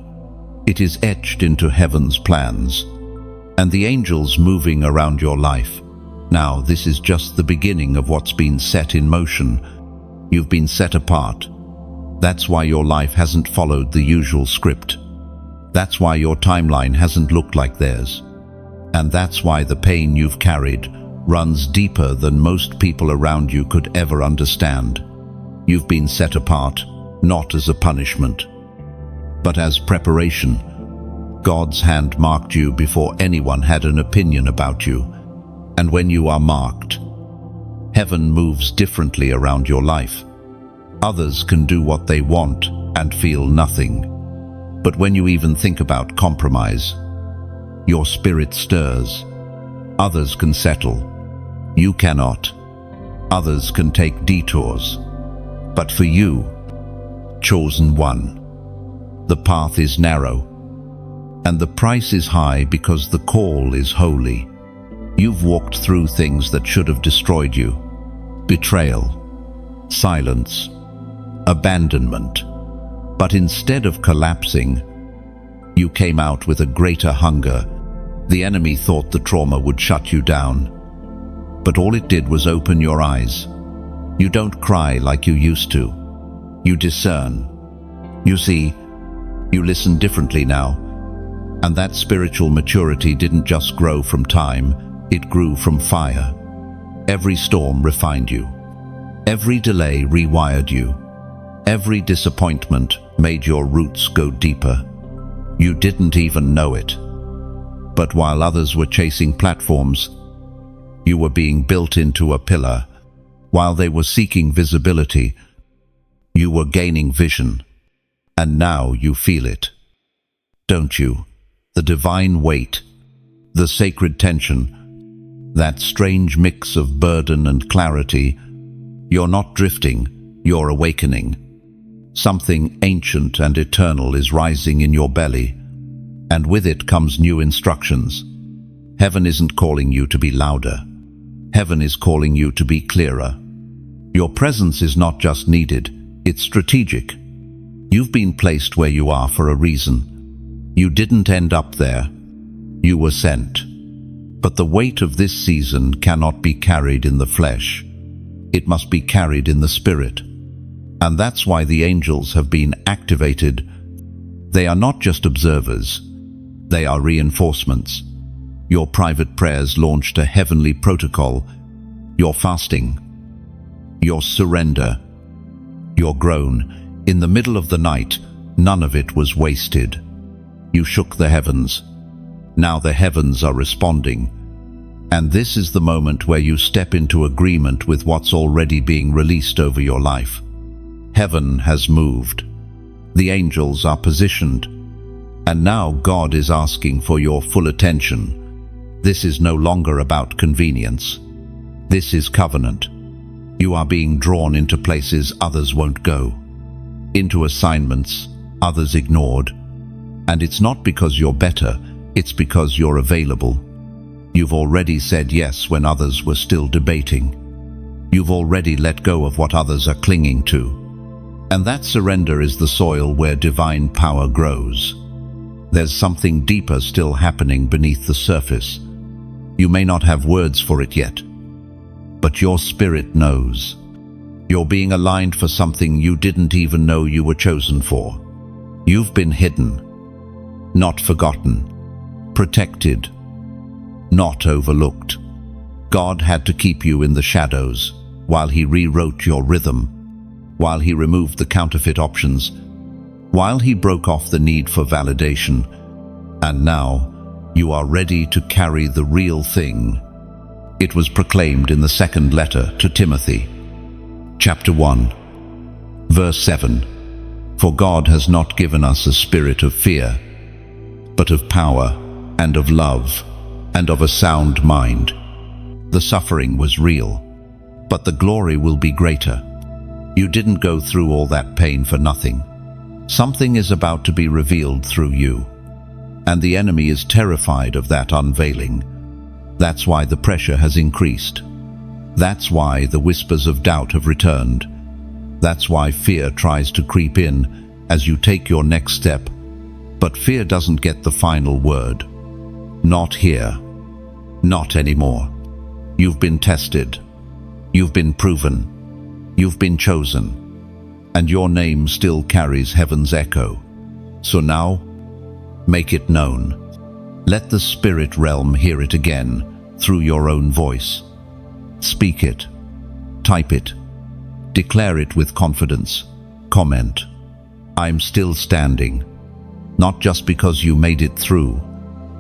It is etched into heaven's plans, and the angels moving around your life, Now, this is just the beginning of what's been set in motion. You've been set apart. That's why your life hasn't followed the usual script. That's why your timeline hasn't looked like theirs. And that's why the pain you've carried runs deeper than most people around you could ever understand. You've been set apart, not as a punishment, but as preparation. God's hand marked you before anyone had an opinion about you. And when you are marked, heaven moves differently around your life. Others can do what they want and feel nothing. But when you even think about compromise, your spirit stirs. Others can settle. You cannot. Others can take detours. But for you, chosen one, the path is narrow, and the price is high because the call is holy. You've walked through things that should have destroyed you. Betrayal, silence, abandonment. But instead of collapsing, you came out with a greater hunger. The enemy thought the trauma would shut you down, but all it did was open your eyes. You don't cry like you used to. You discern. You see, you listen differently now. And that spiritual maturity didn't just grow from time, it grew from fire. Every storm refined you. Every delay rewired you. Every disappointment made your roots go deeper. You didn't even know it. But while others were chasing platforms, you were being built into a pillar. While they were seeking visibility, you were gaining vision. And now you feel it. Don't you? The divine weight, the sacred tension, that strange mix of burden and clarity. You're not drifting, you're awakening. Something ancient and eternal is rising in your belly, and with it comes new instructions. Heaven isn't calling you to be louder. Heaven is calling you to be clearer. Your presence is not just needed, it's strategic. You've been placed where you are for a reason. You didn't end up there. You were sent. But the weight of this season cannot be carried in the flesh. It must be carried in the spirit. And that's why the angels have been activated. They are not just observers. They are reinforcements. Your private prayers launched a heavenly protocol. Your fasting, your surrender, your groan. In the middle of the night, none of it was wasted. You shook the heavens. Now the heavens are responding. And this is the moment where you step into agreement with what's already being released over your life. Heaven has moved. The angels are positioned. And now God is asking for your full attention. This is no longer about convenience. This is covenant. You are being drawn into places others won't go, into assignments others ignored. And it's not because you're better, it's because you're available. You've already said yes when others were still debating. You've already let go of what others are clinging to. And that surrender is the soil where divine power grows. There's something deeper still happening beneath the surface. You may not have words for it yet, but your spirit knows. You're being aligned for something you didn't even know you were chosen for. You've been hidden, not forgotten, protected, not overlooked. God had to keep you in the shadows while He rewrote your rhythm, while He removed the counterfeit options, while He broke off the need for validation. And now you are ready to carry the real thing. It was proclaimed in the second letter to Timothy, chapter 1, verse 7. For God has not given us a spirit of fear, but of power and of love and of a sound mind. The suffering was real, but the glory will be greater. You didn't go through all that pain for nothing. Something is about to be revealed through you, and the enemy is terrified of that unveiling. That's why the pressure has increased. That's why the whispers of doubt have returned. That's why fear tries to creep in as you take your next step. But fear doesn't get the final word. Not here. Not anymore. You've been tested. You've been proven. You've been chosen. And your name still carries heaven's echo. So now, make it known. Let the spirit realm hear it again through your own voice. Speak it. Type it. Declare it with confidence. Comment. I'm still standing. Not just because you made it through,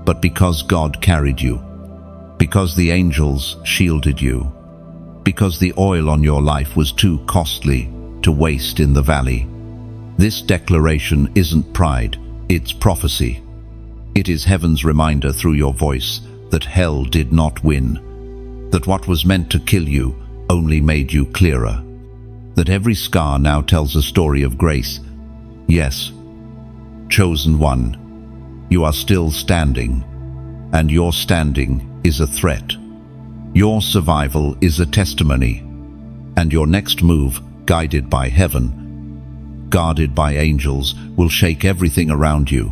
but because God carried you. Because the angels shielded you. Because the oil on your life was too costly to waste in the valley. This declaration isn't pride, it's prophecy. It is heaven's reminder through your voice that hell did not win, that what was meant to kill you only made you clearer, that every scar now tells a story of grace. Yes, chosen one, you are still standing, and your standing is a threat. Your survival is a testimony, and your next move, guided by heaven, guarded by angels, will shake everything around you.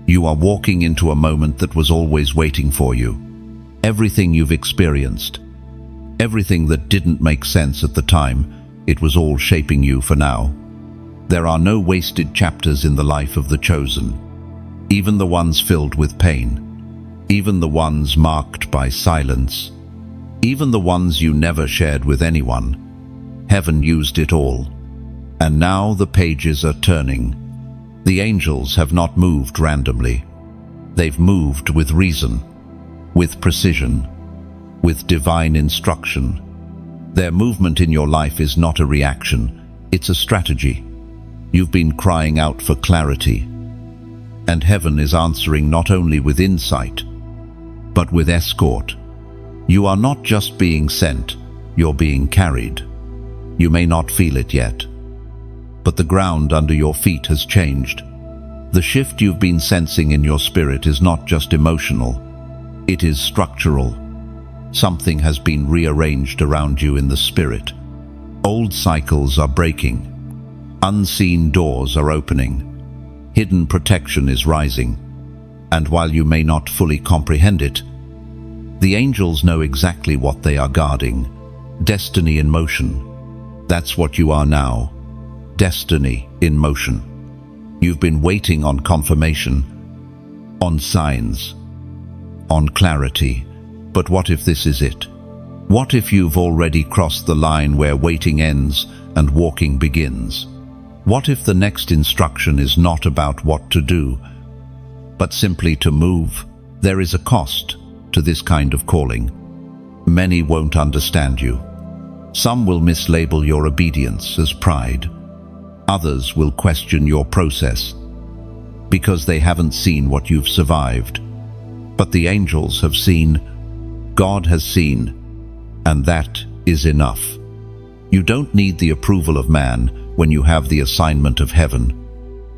You are walking into a moment that was always waiting for you. Everything you've experienced, everything that didn't make sense at the time, it was all shaping you for now. There are no wasted chapters in the life of the chosen, even the ones filled with pain, even the ones marked by silence, even the ones you never shared with anyone. Heaven used it all, and now the pages are turning. The angels have not moved randomly. They've moved with reason, with precision, with divine instruction. Their movement in your life is not a reaction, it's a strategy. You've been crying out for clarity, and heaven is answering not only with insight, but with escort. You are not just being sent, you're being carried. You may not feel it yet, but the ground under your feet has changed. The shift you've been sensing in your spirit is not just emotional, it is structural. Something has been rearranged around you in the spirit. Old cycles are breaking. Unseen doors are opening. Hidden protection is rising. And while you may not fully comprehend it, the angels know exactly what they are guarding. Destiny in motion. That's what you are now. Destiny in motion. You've been waiting on confirmation, on signs, on clarity. But what if this is it? What if you've already crossed the line where waiting ends and walking begins? What if the next instruction is not about what to do, but simply to move? There is a cost to this kind of calling. Many won't understand you. Some will mislabel your obedience as pride. Others will question your process because they haven't seen what you've survived. But the angels have seen, God has seen, and that is enough. You don't need the approval of man when you have the assignment of heaven.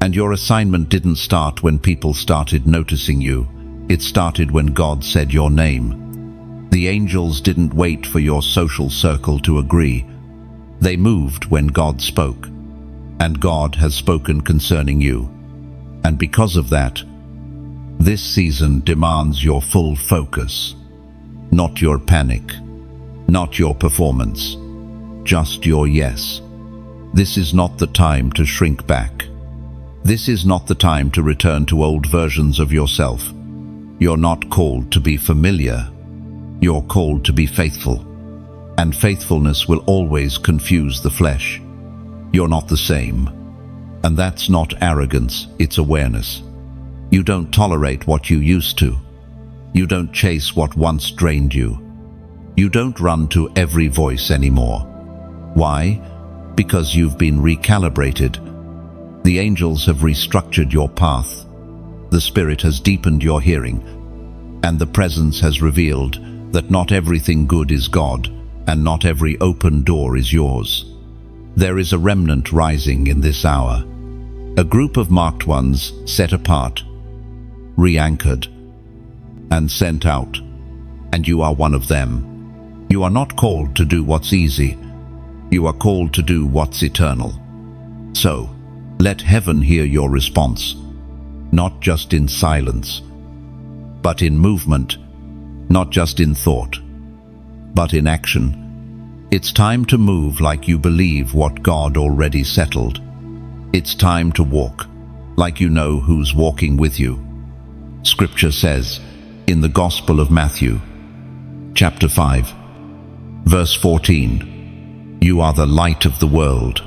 And your assignment didn't start when people started noticing you. It started when God said your name. The angels didn't wait for your social circle to agree. They moved when God spoke. And God has spoken concerning you. And because of that, this season demands your full focus. Not your panic, not your performance, just your yes. This is not the time to shrink back. This is not the time to return to old versions of yourself. You're not called to be familiar. You're called to be faithful. And faithfulness will always confuse the flesh. You're not the same. And that's not arrogance, it's awareness. You don't tolerate what you used to. You don't chase what once drained you. You don't run to every voice anymore. Why? Because you've been recalibrated. The angels have restructured your path. The Spirit has deepened your hearing. And the presence has revealed that not everything good is God, and not every open door is yours. There is a remnant rising in this hour. A group of marked ones set apart, re-anchored, and sent out. And you are one of them. You are not called to do what's easy. You are called to do what's eternal. So, let heaven hear your response, not just in silence, but in movement, not just in thought. but in action. It's time to move like you believe what God already settled. It's time to walk like you know who's walking with you. Scripture says, in the Gospel of Matthew, chapter 5, verse 14, "You are the light of the world.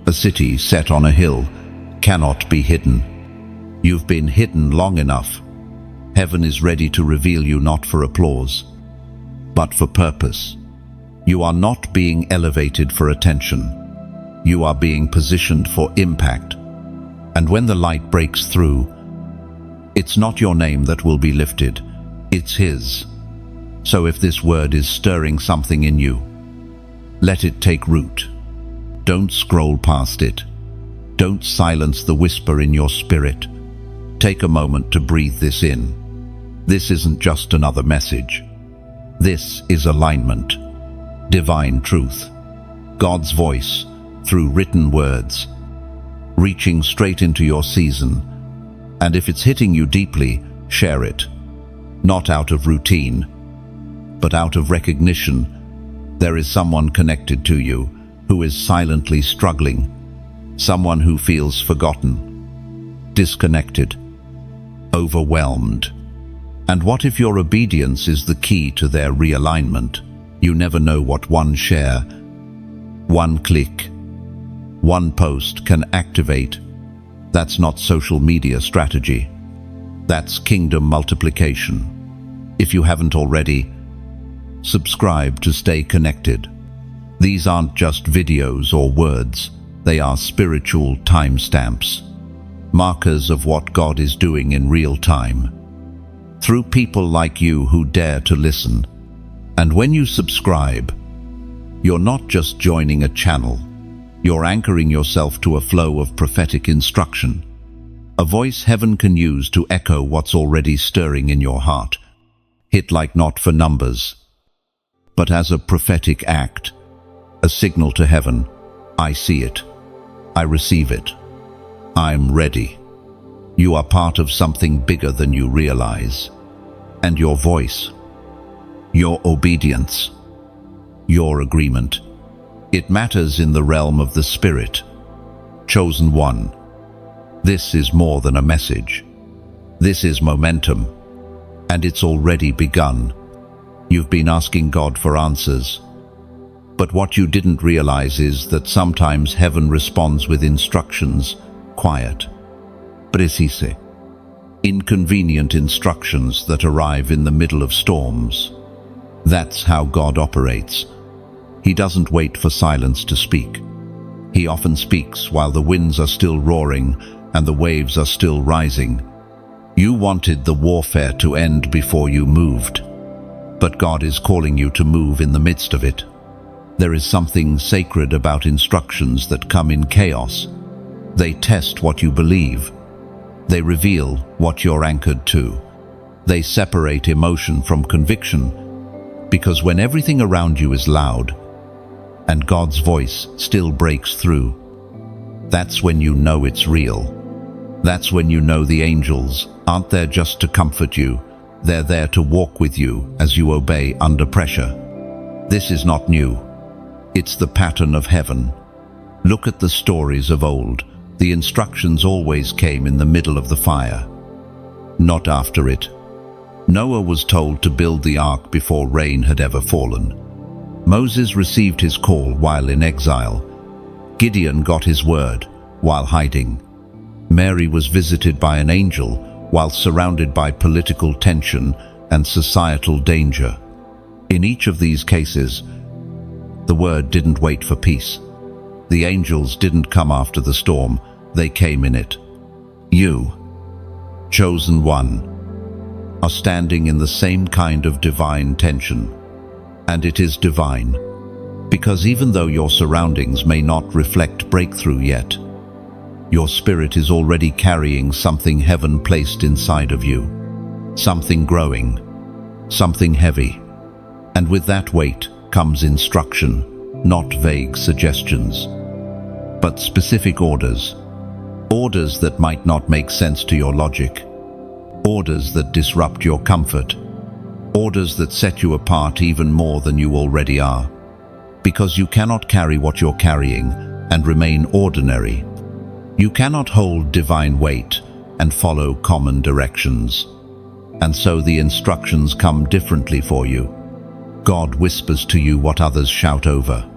A city set on a hill cannot be hidden. You've been hidden long enough. Heaven is ready to reveal you not for applause, but for purpose. You are not being elevated for attention. You are being positioned for impact. And when the light breaks through, it's not your name that will be lifted, it's His. So if this word is stirring something in you, let it take root. Don't scroll past it. Don't silence the whisper in your spirit. Take a moment to breathe this in. This isn't just another message. This is alignment, divine truth, God's voice through written words, reaching straight into your season. And if it's hitting you deeply, share it. Not out of routine, but out of recognition. There is someone connected to you who is silently struggling, someone who feels forgotten, disconnected, overwhelmed. And what if your obedience is the key to their realignment? You never know what one share, one click, one post can activate. That's not social media strategy. That's kingdom multiplication. If you haven't already, subscribe to stay connected. These aren't just videos or words. They are spiritual timestamps, markers of what God is doing in real time, through people like you who dare to listen. And when you subscribe, you're not just joining a channel, you're anchoring yourself to a flow of prophetic instruction, a voice heaven can use to echo what's already stirring in your heart. Hit like not for numbers, but as a prophetic act, a signal to heaven. I see it. I receive it. I'm ready. You are part of something bigger than you realize. And your voice, your obedience, your agreement, it matters in the realm of the Spirit. Chosen one. This is more than a message. This is momentum. And it's already begun. You've been asking God for answers. But what you didn't realize is that sometimes heaven responds with instructions, quiet, precise, inconvenient instructions that arrive in the middle of storms. That's how God operates. He doesn't wait for silence to speak. He often speaks while the winds are still roaring and the waves are still rising. You wanted the warfare to end before you moved, but God is calling you to move in the midst of it. There is something sacred about instructions that come in chaos. They test what you believe. They reveal what you're anchored to. They separate emotion from conviction, because when everything around you is loud and God's voice still breaks through, that's when you know it's real. That's when you know the angels aren't there just to comfort you. They're there to walk with you as you obey under pressure. This is not new. It's the pattern of heaven. Look at the stories of old. The instructions always came in the middle of the fire, not after it. Noah was told to build the ark before rain had ever fallen. Moses received his call while in exile. Gideon got his word while hiding. Mary was visited by an angel while surrounded by political tension and societal danger. In each of these cases, the word didn't wait for peace. The angels didn't come after the storm, they came in it. You, chosen one, are standing in the same kind of divine tension. And it is divine, because even though your surroundings may not reflect breakthrough yet, your spirit is already carrying something heaven placed inside of you. Something growing, something heavy. And with that weight comes instruction, not vague suggestions, but specific orders. Orders that might not make sense to your logic. Orders that disrupt your comfort. Orders that set you apart even more than you already are. Because you cannot carry what you're carrying and remain ordinary. You cannot hold divine weight and follow common directions. And so the instructions come differently for you. God whispers to you what others shout over.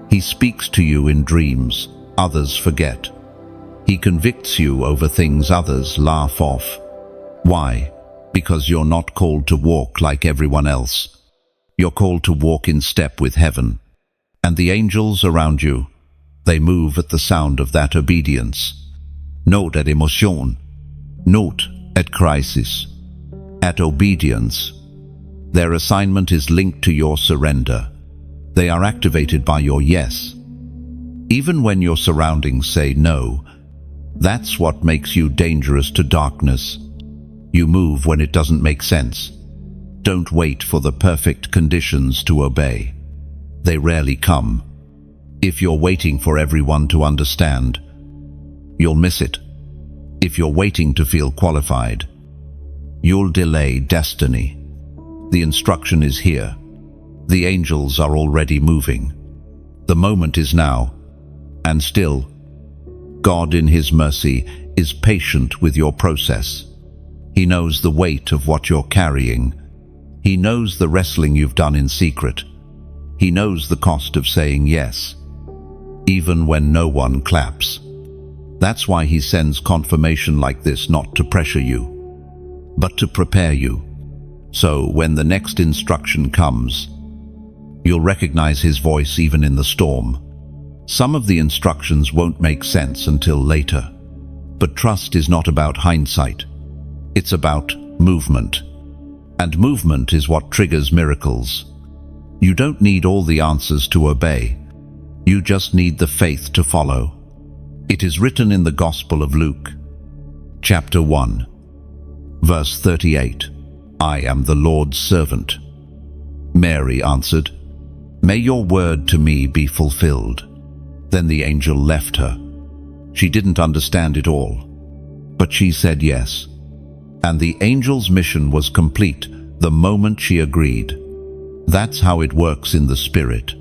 He speaks to you in dreams others forget. He convicts you over things others laugh off. Why? Because you're not called to walk like everyone else. You're called to walk in step with heaven. And the angels around you, they move at the sound of that obedience. Not at emotion, not at crisis, at obedience. Their assignment is linked to your surrender. They are activated by your yes. Even when your surroundings say no, that's what makes you dangerous to darkness. You move when it doesn't make sense. Don't wait for the perfect conditions to obey. They rarely come. If you're waiting for everyone to understand, you'll miss it. If you're waiting to feel qualified, you'll delay destiny. The instruction is here. The angels are already moving. The moment is now, and still, God in His mercy is patient with your process. He knows the weight of what you're carrying. He knows the wrestling you've done in secret. He knows the cost of saying yes, even when no one claps. That's why He sends confirmation like this, not to pressure you, but to prepare you. So when the next instruction comes, you'll recognize His voice even in the storm. Some of the instructions won't make sense until later. But trust is not about hindsight. It's about movement. And movement is what triggers miracles. You don't need all the answers to obey. You just need the faith to follow. It is written in the Gospel of Luke, chapter 1, verse 38. I am the Lord's servant. Mary answered, May your word to me be fulfilled. Then the angel left her. She didn't understand it all, but she said yes. And the angel's mission was complete the moment she agreed. That's how it works in the Spirit.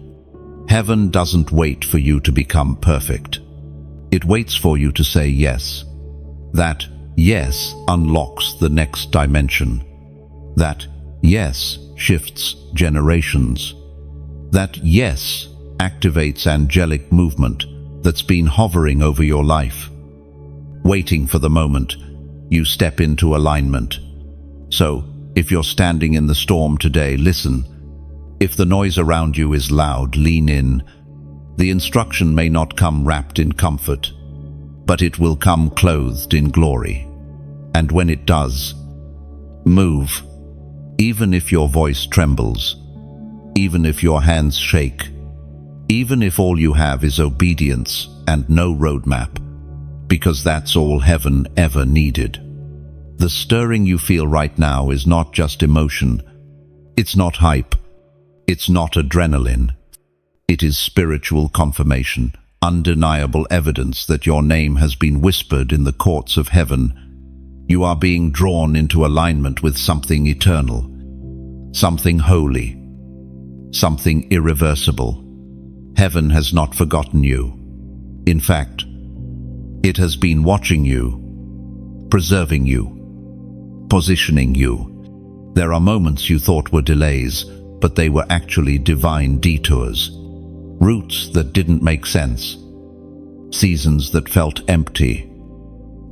Heaven doesn't wait for you to become perfect. It waits for you to say yes. That yes unlocks the next dimension. That yes shifts generations. That yes activates angelic movement that's been hovering over your life. Waiting for the moment you step into alignment. So, if you're standing in the storm today, listen. If the noise around you is loud, lean in. The instruction may not come wrapped in comfort, but it will come clothed in glory. And when it does, move. Even if your voice trembles, even if your hands shake, even if all you have is obedience and no roadmap, because that's all heaven ever needed. The stirring you feel right now is not just emotion. It's not hype. It's not adrenaline. It is spiritual confirmation, undeniable evidence that your name has been whispered in the courts of heaven. You are being drawn into alignment with something eternal, something holy, something irreversible. Heaven has not forgotten you. In fact, it has been watching you, preserving you, positioning you. There are moments you thought were delays, but they were actually divine detours. Routes that didn't make sense. Seasons that felt empty.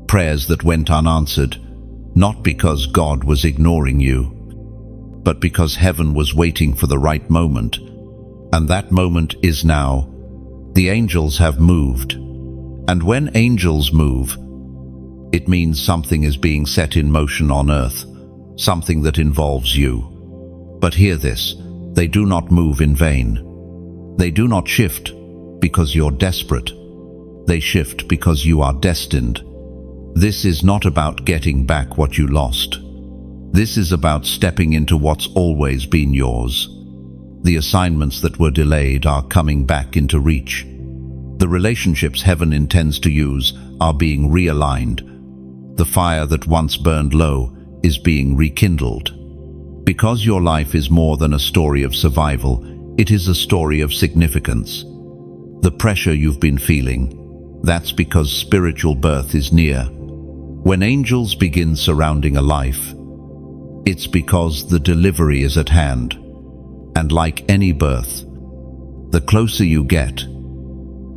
Prayers that went unanswered, not because God was ignoring you, but because heaven was waiting for the right moment. And that moment is now. The angels have moved. And when angels move, it means something is being set in motion on earth, something that involves you. But hear this, they do not move in vain. They do not shift because you're desperate. They shift because you are destined. This is not about getting back what you lost. This is about stepping into what's always been yours. The assignments that were delayed are coming back into reach. The relationships heaven intends to use are being realigned. The fire that once burned low is being rekindled. Because your life is more than a story of survival, it is a story of significance. The pressure you've been feeling, that's because spiritual birth is near. When angels begin surrounding a life, it's because the delivery is at hand. And like any birth, the closer you get,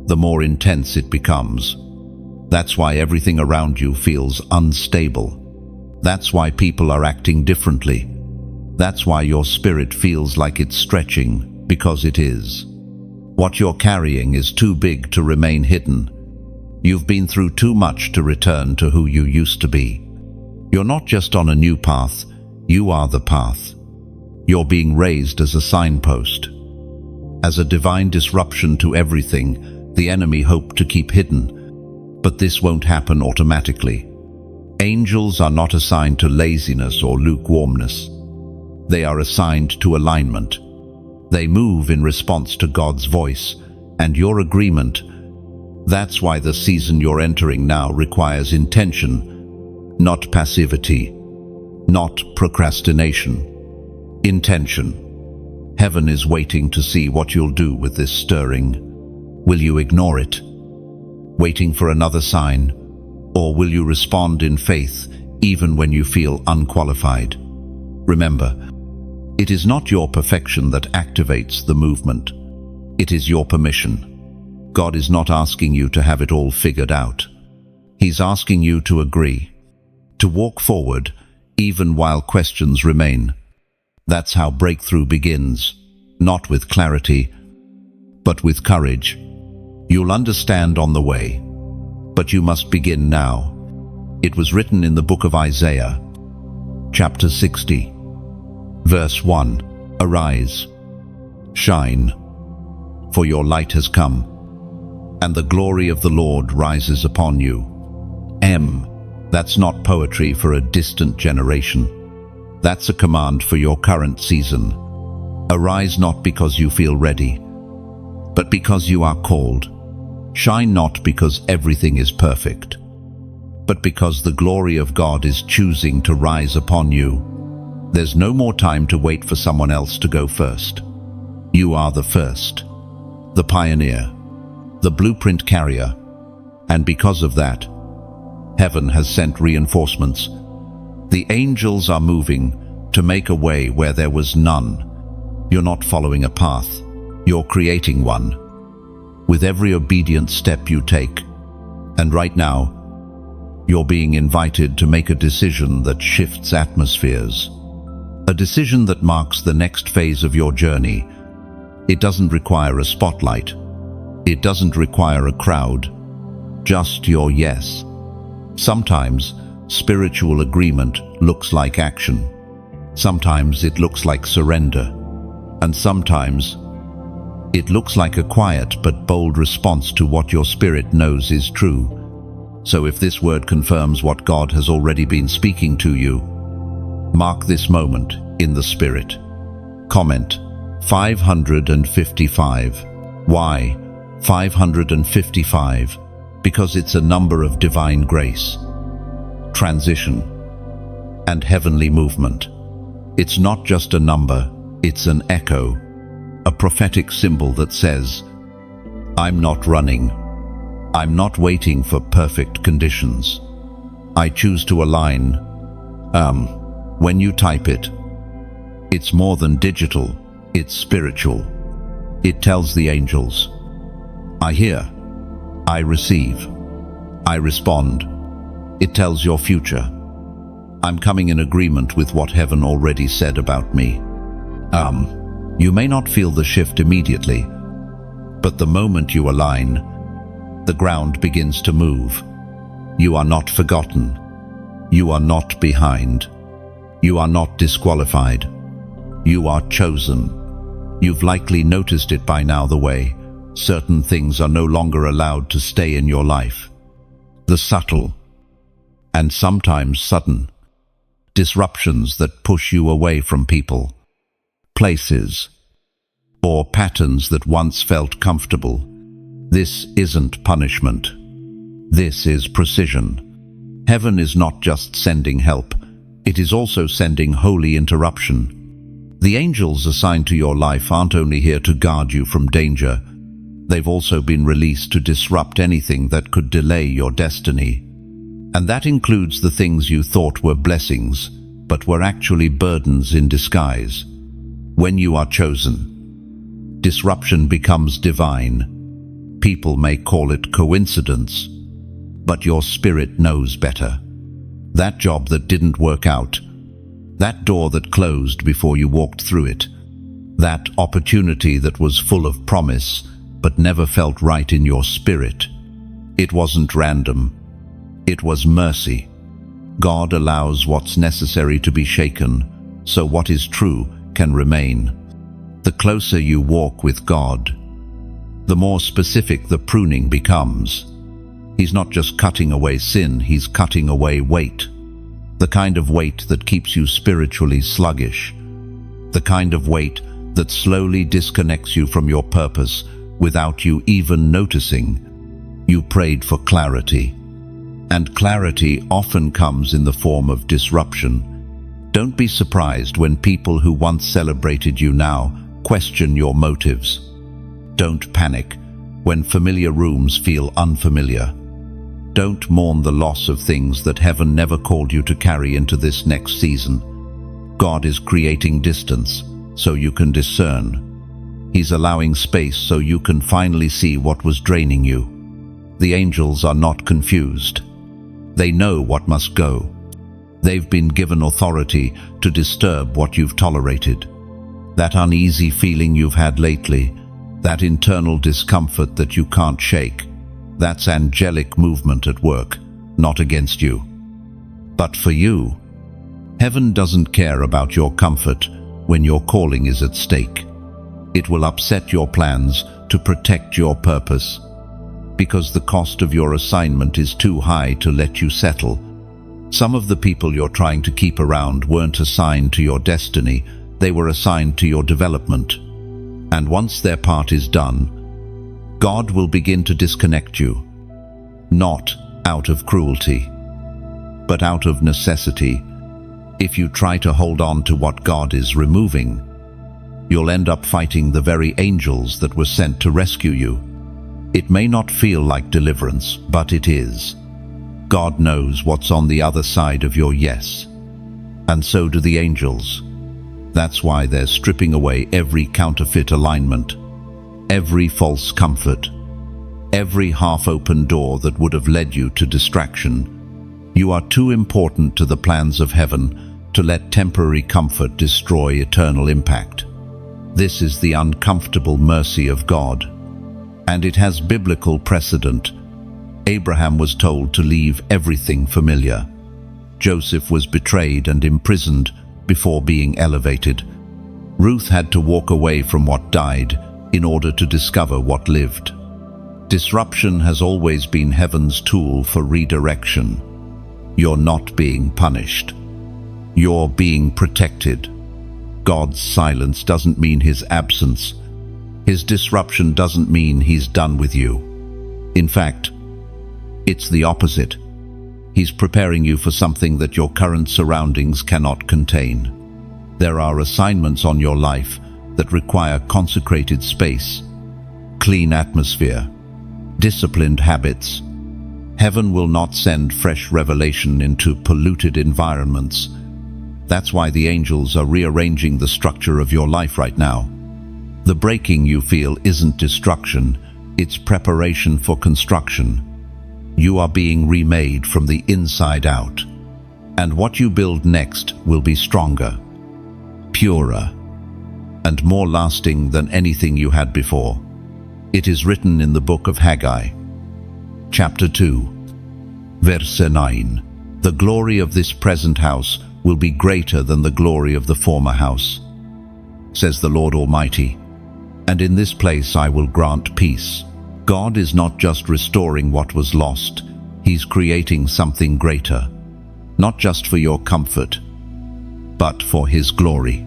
the more intense it becomes. That's why everything around you feels unstable. That's why people are acting differently. That's why your spirit feels like it's stretching, because it is. What you're carrying is too big to remain hidden. You've been through too much to return to who you used to be. You're not just on a new path, you are the path. You're being raised as a signpost. As a divine disruption to everything the enemy hoped to keep hidden. But this won't happen automatically. Angels are not assigned to laziness or lukewarmness. They are assigned to alignment. They move in response to God's voice and your agreement. That's why the season you're entering now requires intention, not passivity, not procrastination. Intention. Heaven is waiting to see what you'll do with this stirring. Will you ignore it, waiting for another sign, or will you respond in faith even when you feel unqualified? Remember, it is not your perfection that activates the movement. It is your permission. God is not asking you to have it all figured out. He's asking you to agree, to walk forward even while questions remain. That's how breakthrough begins, not with clarity, but with courage. You'll understand on the way, but you must begin now. It was written in the book of Isaiah, chapter 60, verse 1, Arise, shine, for your light has come, and the glory of the Lord rises upon you. That's not poetry for a distant generation. That's a command for your current season. Arise not because you feel ready, but because you are called. Shine not because everything is perfect, but because the glory of God is choosing to rise upon you. There's no more time to wait for someone else to go first. You are the first, the pioneer, the blueprint carrier, and because of that, heaven has sent reinforcements. The angels are moving to make a way where there was none. You're not following a path, you're creating one. With every obedient step you take. And right now, you're being invited to make a decision that shifts atmospheres. A decision that marks the next phase of your journey. It doesn't require a spotlight. It doesn't require a crowd. Just your yes. Sometimes, spiritual agreement looks like action. Sometimes it looks like surrender. And sometimes, it looks like a quiet but bold response to what your spirit knows is true. So if this word confirms what God has already been speaking to you, mark this moment in the spirit. Comment 555. Why 555? Because it's a number of divine grace, transition, and heavenly movement. It's not just a number, it's an echo. A prophetic symbol that says, I'm not running. I'm not waiting for perfect conditions. I choose to align. When you type it, it's more than digital, it's spiritual. It tells the angels, I hear, I receive, I respond. It tells your future, I'm coming in agreement with what heaven already said about me. You may not feel the shift immediately, but the moment you align, the ground begins to move. You are not forgotten. You are not behind. You are not disqualified. You are chosen. You've likely noticed it by now, the way certain things are no longer allowed to stay in your life. The subtle, and sometimes sudden, disruptions that push you away from people, places, or patterns that once felt comfortable. This isn't punishment. This is precision. Heaven is not just sending help, it is also sending holy interruption. The angels assigned to your life aren't only here to guard you from danger, they've also been released to disrupt anything that could delay your destiny. And that includes the things you thought were blessings, but were actually burdens in disguise. When you are chosen, disruption becomes divine. People may call it coincidence, but your spirit knows better. That job that didn't work out, that door that closed before you walked through it, that opportunity that was full of promise but never felt right in your spirit. It wasn't random. It was mercy. God allows what's necessary to be shaken, so what is true can remain. The closer you walk with God, the more specific the pruning becomes. He's not just cutting away sin, he's cutting away weight. The kind of weight that keeps you spiritually sluggish. The kind of weight that slowly disconnects you from your purpose without you even noticing. You prayed for clarity. And clarity often comes in the form of disruption. Don't be surprised when people who once celebrated you now question your motives. Don't panic when familiar rooms feel unfamiliar. Don't mourn the loss of things that heaven never called you to carry into this next season. God is creating distance so you can discern. He's allowing space so you can finally see what was draining you. The angels are not confused. They know what must go. They've been given authority to disturb what you've tolerated. That uneasy feeling you've had lately, that internal discomfort that you can't shake, that's angelic movement at work, not against you. But for you, heaven doesn't care about your comfort when your calling is at stake. It will upset your plans to protect your purpose, because the cost of your assignment is too high to let you settle. Some of the people you're trying to keep around weren't assigned to your destiny, they were assigned to your development. And once their part is done, God will begin to disconnect you, not out of cruelty, but out of necessity. If you try to hold on to what God is removing, you'll end up fighting the very angels that were sent to rescue you. It may not feel like deliverance, but it is. God knows what's on the other side of your yes. And so do the angels. That's why they're stripping away every counterfeit alignment, every false comfort, every half-open door that would have led you to distraction. You are too important to the plans of heaven to let temporary comfort destroy eternal impact. This is the uncomfortable mercy of God, and it has biblical precedent. Abraham was told to leave everything familiar. Joseph was betrayed and imprisoned before being elevated. Ruth had to walk away from what died in order to discover what lived. Disruption has always been heaven's tool for redirection. You're not being punished. You're being protected. God's silence doesn't mean his absence. His disruption doesn't mean he's done with you. In fact, it's the opposite. He's preparing you for something that your current surroundings cannot contain. There are assignments on your life that require consecrated space, clean atmosphere, disciplined habits. Heaven will not send fresh revelation into polluted environments. That's why the angels are rearranging the structure of your life right now. The breaking you feel isn't destruction, it's preparation for construction. You are being remade from the inside out. And what you build next will be stronger, purer, and more lasting than anything you had before. It is written in the book of Haggai, chapter 2, verse 9. The glory of this present house will be greater than the glory of the former house, says the Lord Almighty. And in this place I will grant peace. God is not just restoring what was lost, he's creating something greater, not just for your comfort, but for his glory.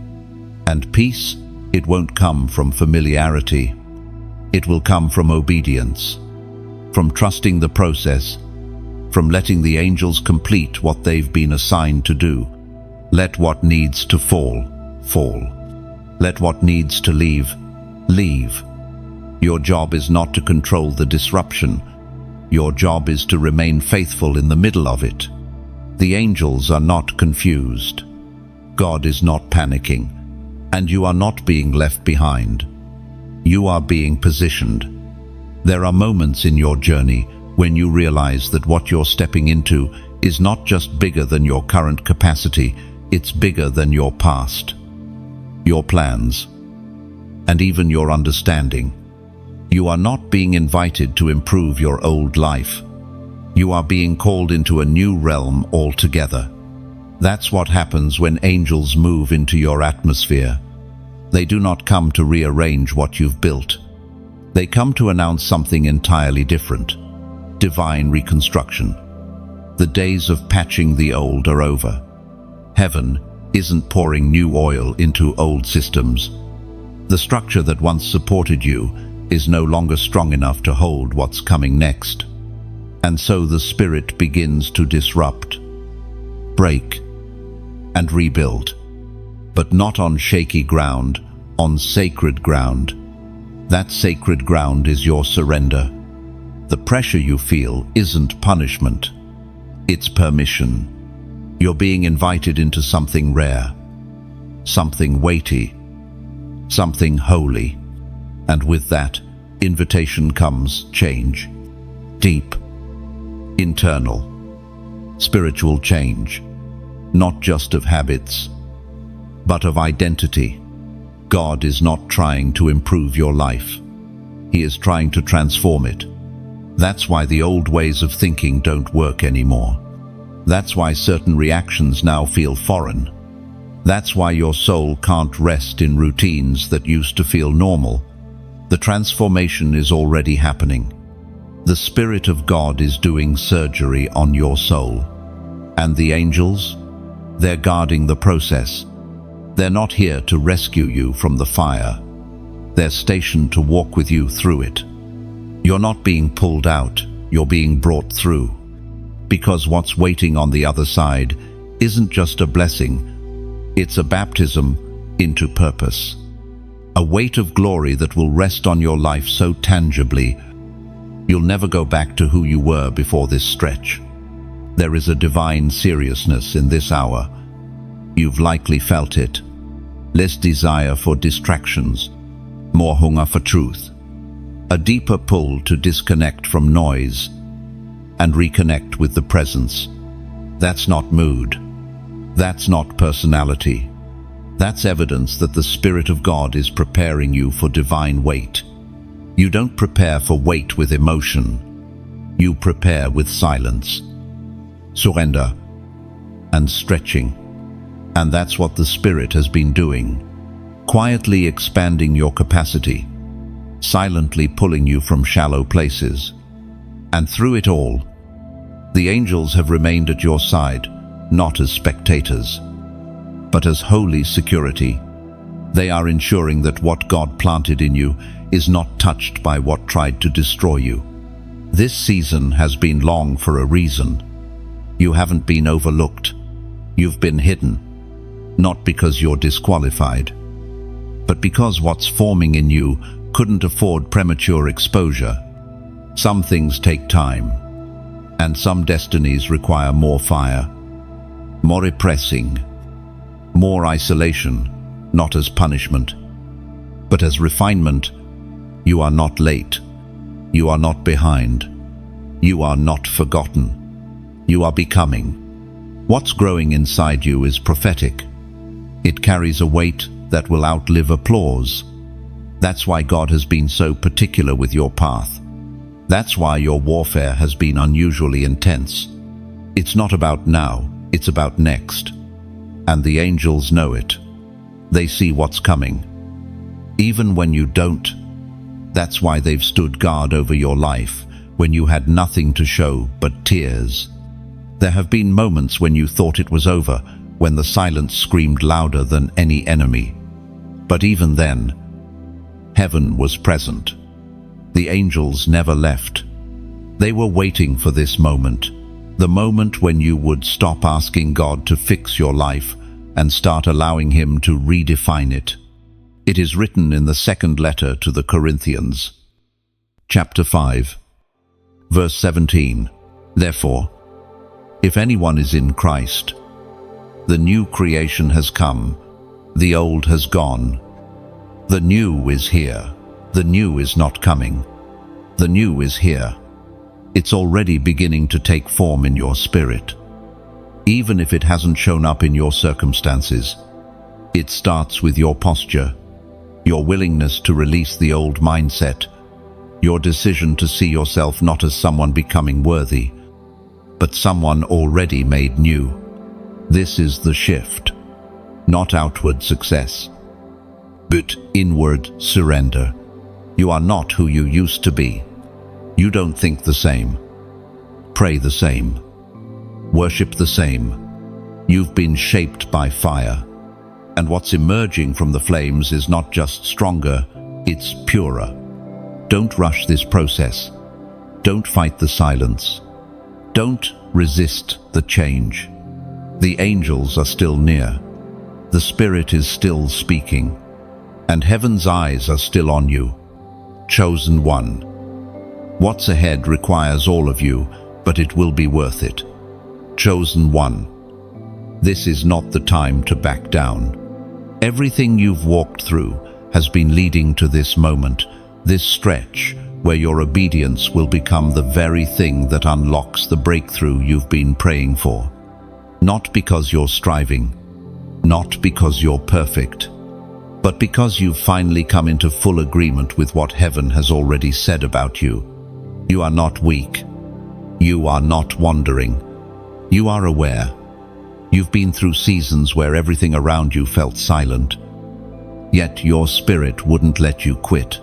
And peace, it won't come from familiarity. It will come from obedience, from trusting the process, from letting the angels complete what they've been assigned to do. Let what needs to fall, fall. Let what needs to leave, leave. Your job is not to control the disruption. Your job is to remain faithful in the middle of it. The angels are not confused. God is not panicking, and you are not being left behind. You are being positioned. There are moments in your journey when you realize that what you're stepping into is not just bigger than your current capacity, it's bigger than your past, your plans, and even your understanding. You are not being invited to improve your old life. You are being called into a new realm altogether. That's what happens when angels move into your atmosphere. They do not come to rearrange what you've built. They come to announce something entirely different. Divine reconstruction. The days of patching the old are over. Heaven isn't pouring new oil into old systems. The structure that once supported you is no longer strong enough to hold what's coming next. And so the Spirit begins to disrupt, break, and rebuild. But not on shaky ground, on sacred ground. That sacred ground is your surrender. The pressure you feel isn't punishment. It's permission. You're being invited into something rare, something weighty, something holy. And with that invitation comes change. Deep, internal, spiritual change. Not just of habits, but of identity. God is not trying to improve your life. He is trying to transform it. That's why the old ways of thinking don't work anymore. That's why certain reactions now feel foreign. That's why your soul can't rest in routines that used to feel normal. The transformation is already happening. The Spirit of God is doing surgery on your soul. And the angels? They're guarding the process. They're not here to rescue you from the fire. They're stationed to walk with you through it. You're not being pulled out, you're being brought through. Because what's waiting on the other side isn't just a blessing, it's a baptism into purpose. A weight of glory that will rest on your life so tangibly, you'll never go back to who you were before this stretch. There is a divine seriousness in this hour. You've likely felt it. Less desire for distractions, more hunger for truth. A deeper pull to disconnect from noise and reconnect with the presence. That's not mood. That's not personality. That's evidence that the Spirit of God is preparing you for divine weight. You don't prepare for weight with emotion. You prepare with silence, surrender, and stretching. And that's what the Spirit has been doing, quietly expanding your capacity, silently pulling you from shallow places. And through it all, the angels have remained at your side, not as spectators, but as holy security. They are ensuring that what God planted in you is not touched by what tried to destroy you. This season has been long for a reason. You haven't been overlooked. You've been hidden. Not because you're disqualified, but because what's forming in you couldn't afford premature exposure. Some things take time, and some destinies require more fire, more repressing, more isolation, not as punishment, but as refinement. You are not late. You are not behind. You are not forgotten. You are becoming. What's growing inside you is prophetic. It carries a weight that will outlive applause. That's why God has been so particular with your path. That's why your warfare has been unusually intense. It's not about now, it's about next. And the angels know it. They see what's coming. Even when you don't. That's why they've stood guard over your life when you had nothing to show but tears. There have been moments when you thought it was over, when the silence screamed louder than any enemy. But even then, heaven was present. The angels never left. They were waiting for this moment, the moment when you would stop asking God to fix your life and start allowing Him to redefine it. It is written in the second letter to the Corinthians, chapter 5, verse 17. Therefore, if anyone is in Christ, the new creation has come, the old has gone. The new is here. The new is not coming. The new is here. It's already beginning to take form in your spirit. Even if it hasn't shown up in your circumstances, it starts with your posture, your willingness to release the old mindset, your decision to see yourself not as someone becoming worthy, but someone already made new. This is the shift, not outward success, but inward surrender. You are not who you used to be. You don't think the same, pray the same, worship the same. You've been shaped by fire, and what's emerging from the flames is not just stronger, it's purer. Don't rush this process. Don't fight the silence. Don't resist the change. The angels are still near. The Spirit is still speaking, and heaven's eyes are still on you. Chosen one. What's ahead requires all of you, but it will be worth it. Chosen one. This is not the time to back down. Everything you've walked through has been leading to this moment, this stretch where your obedience will become the very thing that unlocks the breakthrough you've been praying for. Not because you're striving, not because you're perfect, but because you've finally come into full agreement with what heaven has already said about you. You are not weak. You are not wandering. You are aware. You've been through seasons where everything around you felt silent, yet your spirit wouldn't let you quit.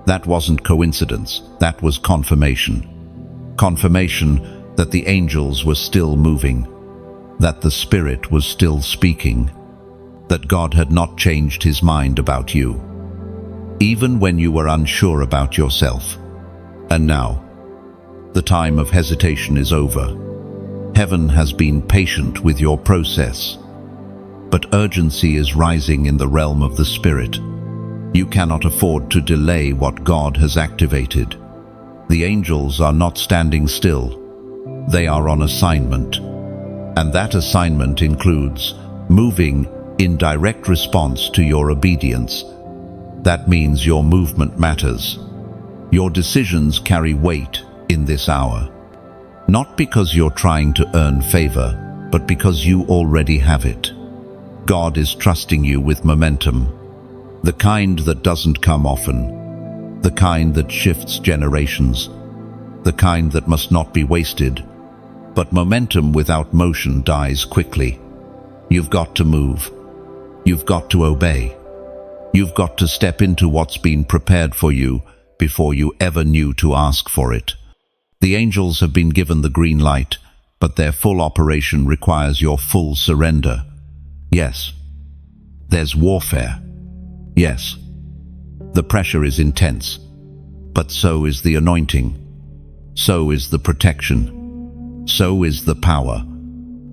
That wasn't coincidence, that was confirmation. Confirmation that the angels were still moving, that the Spirit was still speaking, that God had not changed his mind about you, even when you were unsure about yourself. And now, the time of hesitation is over. Heaven has been patient with your process, but urgency is rising in the realm of the Spirit. You cannot afford to delay what God has activated. The angels are not standing still. They are on assignment. And that assignment includes moving in direct response to your obedience. That means your movement matters. Your decisions carry weight in this hour. Not because you're trying to earn favor, but because you already have it. God is trusting you with momentum, the kind that doesn't come often, the kind that shifts generations, the kind that must not be wasted. But momentum without motion dies quickly. You've got to move. You've got to obey. You've got to step into what's been prepared for you before you ever knew to ask for it. The angels have been given the green light, but their full operation requires your full surrender. Yes, there's warfare. Yes, the pressure is intense, but so is the anointing. So is the protection. So is the power.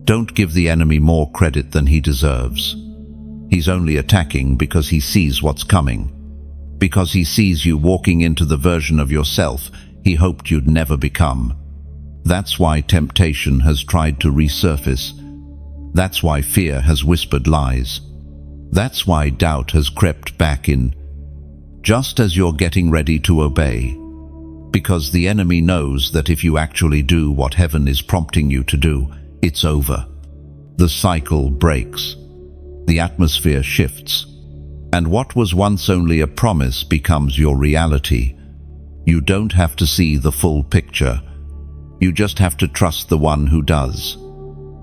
Don't give the enemy more credit than he deserves. He's only attacking because he sees what's coming. Because he sees you walking into the version of yourself he hoped you'd never become. That's why temptation has tried to resurface. That's why fear has whispered lies. That's why doubt has crept back in, just as you're getting ready to obey. Because the enemy knows that if you actually do what heaven is prompting you to do, it's over. The cycle breaks. The atmosphere shifts. And what was once only a promise becomes your reality. You don't have to see the full picture. You just have to trust the one who does.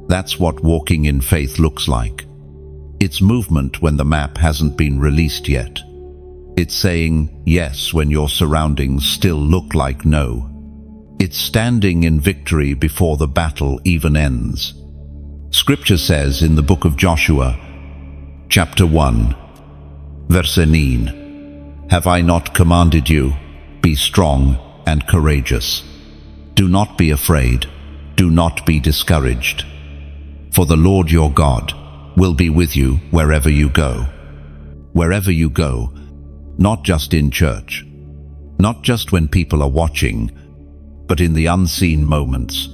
That's what walking in faith looks like. It's movement when the map hasn't been released yet. It's saying yes when your surroundings still look like no. It's standing in victory before the battle even ends. Scripture says in the book of Joshua, chapter 1, verse 9, "Have I not commanded you? Be strong and courageous. Do not be afraid. Do not be discouraged. For the Lord your God will be with you wherever you go." wherever you go, not just in church, not just when people are watching, but in the unseen moments,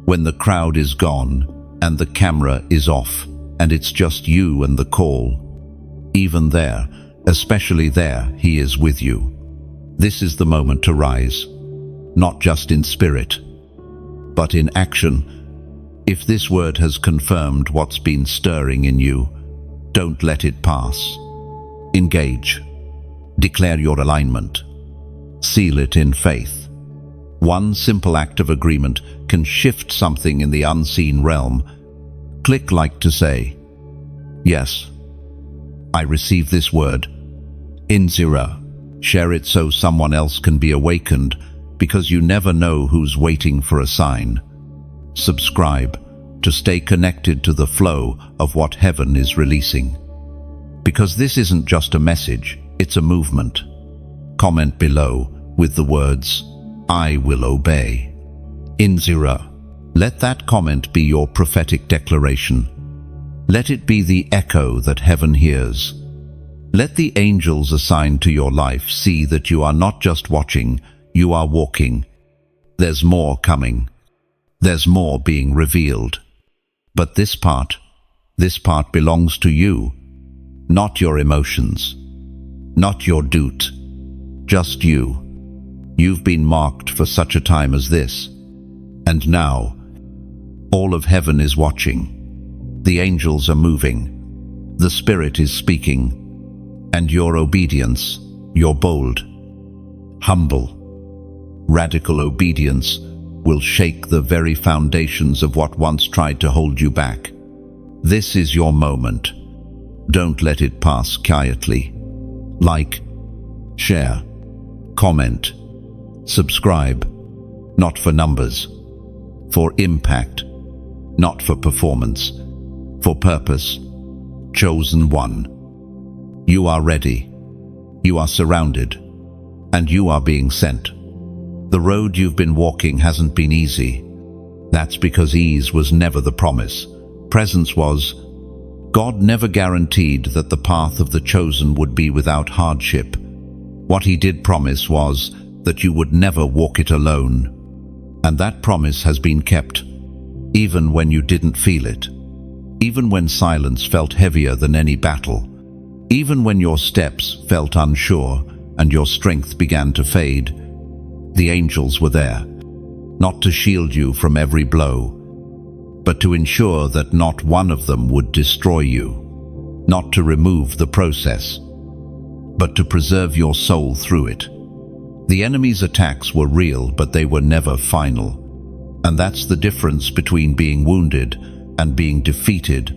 when the crowd is gone and the camera is off and it's just you and the call. Even there, especially there, he is with you. This is the moment to rise, not just in spirit, but in action. If this word has confirmed what's been stirring in you, don't let it pass. Engage. Declare your alignment. Seal it in faith. One simple act of agreement can shift something in the unseen realm. Click like to say, yes, I receive this word. Inzira. Share it so someone else can be awakened, because you never know who's waiting for a sign. Subscribe to stay connected to the flow of what heaven is releasing. Because this isn't just a message, it's a movement. Comment below with the words, I will obey. Inzira. Let that comment be your prophetic declaration. Let it be the echo that heaven hears. Let the angels assigned to your life see that you are not just watching, you are walking. There's more coming. There's more being revealed. But this part belongs to you, not your emotions, not your doot, just you. You've been marked for such a time as this. And now, all of heaven is watching. The angels are moving. The Spirit is speaking. And your obedience, your bold, humble, radical obedience will shake the very foundations of what once tried to hold you back. This is your moment. Don't let it pass quietly. Like, share, comment, subscribe, not for numbers, for impact, not for performance, for purpose. Chosen one. You are ready. You are surrounded. And you are being sent. The road you've been walking hasn't been easy. That's because ease was never the promise. Presence was. God never guaranteed that the path of the chosen would be without hardship. What he did promise was that you would never walk it alone. And that promise has been kept, even when you didn't feel it. Even when silence felt heavier than any battle. Even when your steps felt unsure and your strength began to fade, the angels were there, not to shield you from every blow, but to ensure that not one of them would destroy you, not to remove the process, but to preserve your soul through it. The enemy's attacks were real, but they were never final. And that's the difference between being wounded and being defeated.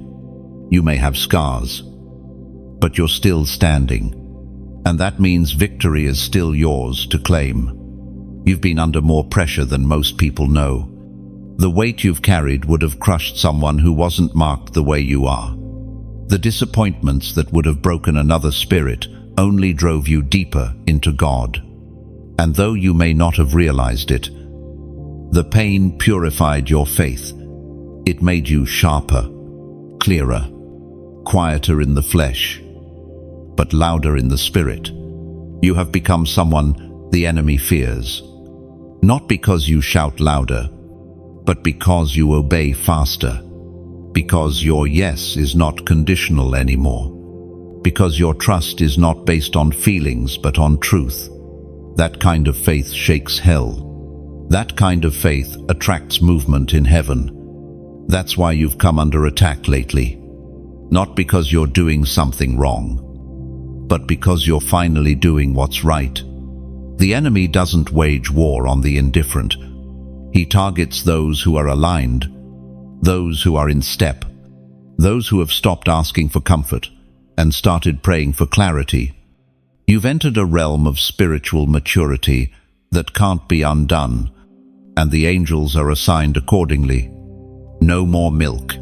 You may have scars, but you're still standing. And that means victory is still yours to claim. You've been under more pressure than most people know. The weight you've carried would have crushed someone who wasn't marked the way you are. The disappointments that would have broken another spirit only drove you deeper into God. And though you may not have realized it, the pain purified your faith. It made you sharper, clearer, quieter in the flesh, but louder in the spirit. You have become someone the enemy fears. Not because you shout louder, but because you obey faster. Because your yes is not conditional anymore. Because your trust is not based on feelings but on truth. That kind of faith shakes hell. That kind of faith attracts movement in heaven. That's why you've come under attack lately. Not because you're doing something wrong, but because you're finally doing what's right. The enemy doesn't wage war on the indifferent. He targets those who are aligned, those who are in step, those who have stopped asking for comfort and started praying for clarity. You've entered a realm of spiritual maturity that can't be undone, and the angels are assigned accordingly. No more milk.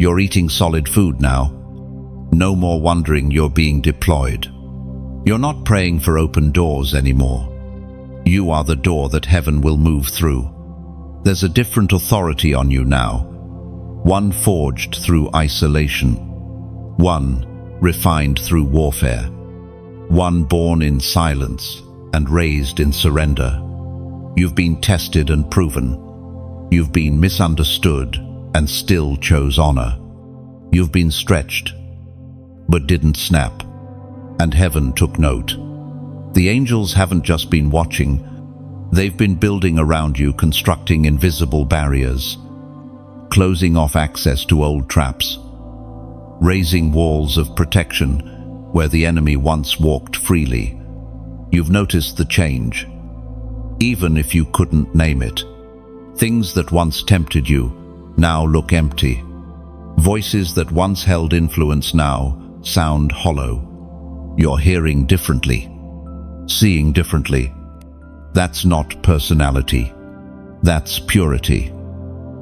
You're eating solid food now. No more wondering you're being deployed. You're not praying for open doors anymore. You are the door that heaven will move through. There's a different authority on you now. One forged through isolation. One refined through warfare, one born in silence and raised in surrender. You've been tested and proven. You've been misunderstood and still chose honor. You've been stretched, but didn't snap, and heaven took note. The angels haven't just been watching, they've been building around you, constructing invisible barriers, closing off access to old traps, raising walls of protection where the enemy once walked freely. You've noticed the change, even if you couldn't name it. Things that once tempted you now look empty. Voices that once held influence now sound hollow. You're hearing differently, seeing differently. That's not personality. That's purity.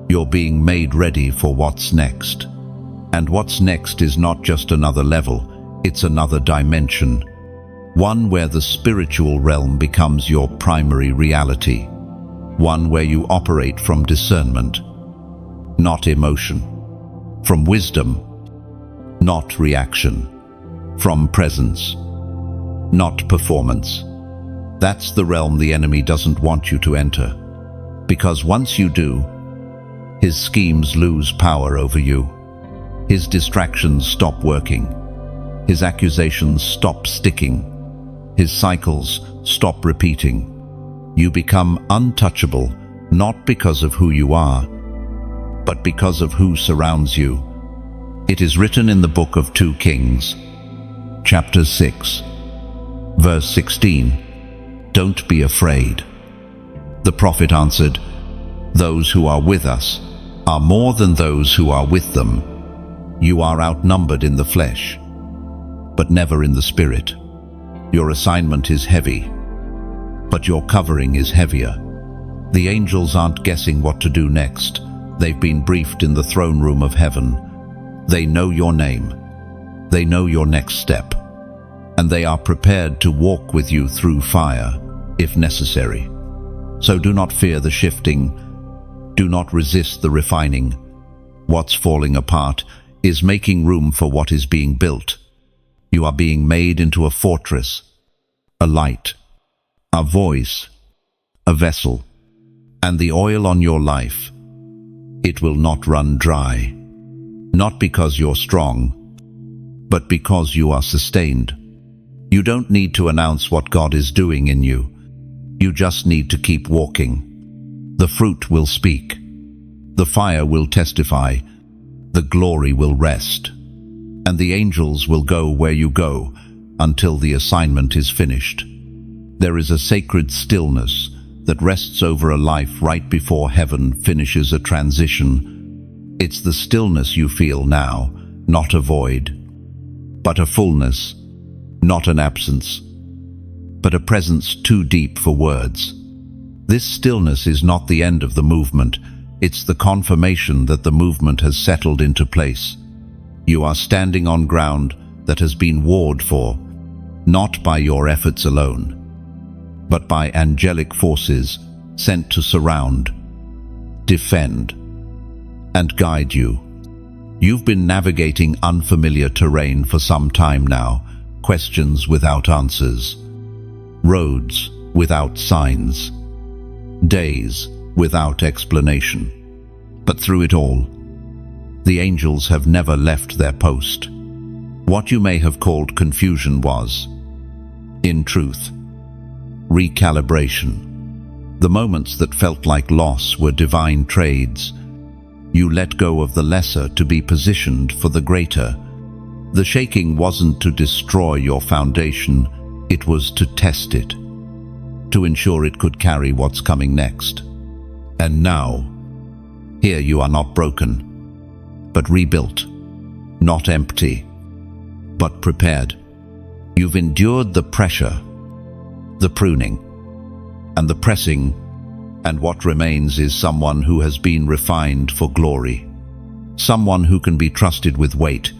You're being made ready for what's next. And what's next is not just another level, it's another dimension. One where the spiritual realm becomes your primary reality. One where you operate from discernment, not emotion. From wisdom, not reaction. From presence, not performance. That's the realm the enemy doesn't want you to enter. Because once you do, his schemes lose power over you. His distractions stop working. His accusations stop sticking. His cycles stop repeating. You become untouchable, not because of who you are, but because of who surrounds you. It is written in the book of 2 Kings, chapter 6, verse 16, "Don't be afraid." The prophet answered, "Those who are with us are more than those who are with them. You are outnumbered in the flesh, but never in the spirit. Your assignment is heavy, but your covering is heavier." The angels aren't guessing what to do next. They've been briefed in the throne room of heaven. They know your name. They know your next step. And they are prepared to walk with you through fire, if necessary. So do not fear the shifting. Do not resist the refining. What's falling apart is making room for what is being built. You are being made into a fortress, a light, a voice, a vessel. And the oil on your life, it will not run dry. Not because you're strong, but because you are sustained. You don't need to announce what God is doing in you. You just need to keep walking. The fruit will speak. The fire will testify. The glory will rest. And the angels will go where you go until the assignment is finished. There is a sacred stillness that rests over a life right before heaven finishes a transition. It's the stillness you feel now, not a void, but a fullness, not an absence, but a presence too deep for words. This stillness is not the end of the movement, it's the confirmation that the movement has settled into place. You are standing on ground that has been warred for, not by your efforts alone, but by angelic forces sent to surround, defend, and guide you. You've been navigating unfamiliar terrain for some time now, questions without answers, roads without signs, days without explanation. But through it all, the angels have never left their post. What you may have called confusion was, in truth, recalibration. The moments that felt like loss were divine trades. You let go of the lesser to be positioned for the greater. The shaking wasn't to destroy your foundation, it was to test it, to ensure it could carry what's coming next. And now, here you are not broken, but rebuilt, not empty, but prepared. You've endured the pressure, the pruning, and the pressing, and what remains is someone who has been refined for glory. Someone who can be trusted with weight.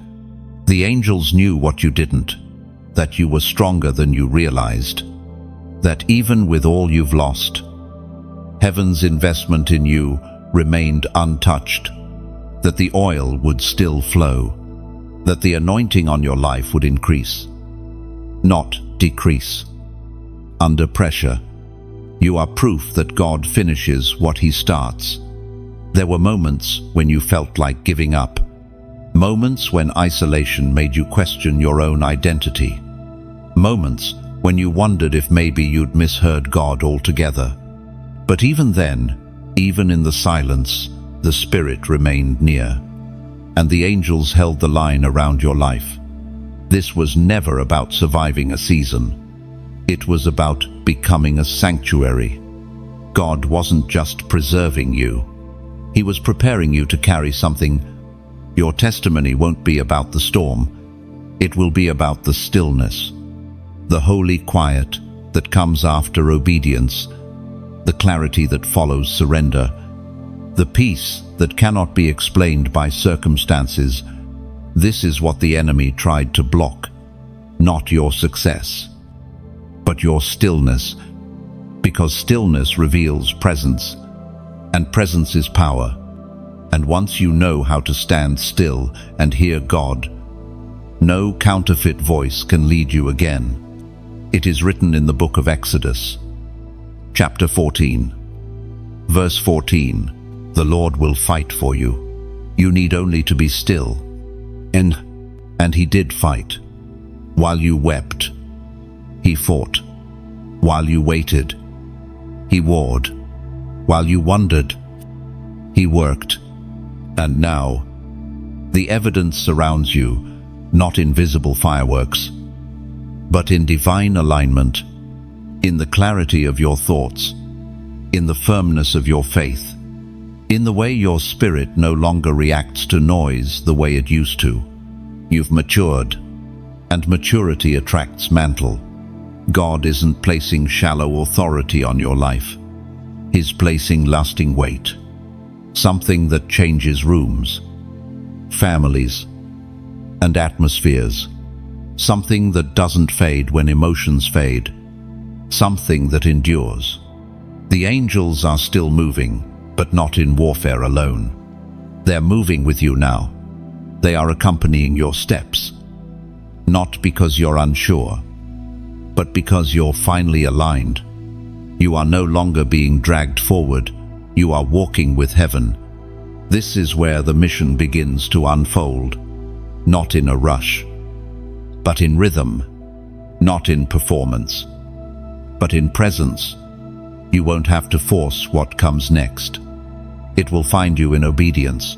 The angels knew what you didn't, that you were stronger than you realized, that even with all you've lost, heaven's investment in you remained untouched, that the oil would still flow. that the anointing on your life would increase, not decrease. Under pressure, you are proof that God finishes what He starts. There were moments when you felt like giving up, moments when isolation made you question your own identity, moments when you wondered if maybe you'd misheard God altogether. But even then, even in the silence, the Spirit remained near, and the angels held the line around your life. This was never about surviving a season. It was about becoming a sanctuary. God wasn't just preserving you. He was preparing you to carry something. Your testimony won't be about the storm. It will be about the stillness, the holy quiet that comes after obedience, the clarity that follows surrender, the peace that cannot be explained by circumstances. This is what the enemy tried to block, not your success, but your stillness, because stillness reveals presence, and presence is power. And once you know how to stand still and hear God, no counterfeit voice can lead you again. It is written in the book of Exodus, chapter 14, verse 14, "The Lord will fight for you. You need only to be still." And He did fight. While you wept, He fought. While you waited, He warred. While you wondered, He worked. And now, the evidence surrounds you, not in visible fireworks, but in divine alignment, in the clarity of your thoughts, in the firmness of your faith, in the way your spirit no longer reacts to noise the way it used to. You've matured, and maturity attracts mantle. God isn't placing shallow authority on your life. He's placing lasting weight, something that changes rooms, families, and atmospheres, something that doesn't fade when emotions fade, something that endures. The angels are still moving, but not in warfare alone. They're moving with you now. They are accompanying your steps, not because you're unsure, but because you're finally aligned. You are no longer being dragged forward. You are walking with heaven. This is where the mission begins to unfold, not in a rush, but in rhythm, not in performance, but in presence. You won't have to force what comes next. It will find you in obedience.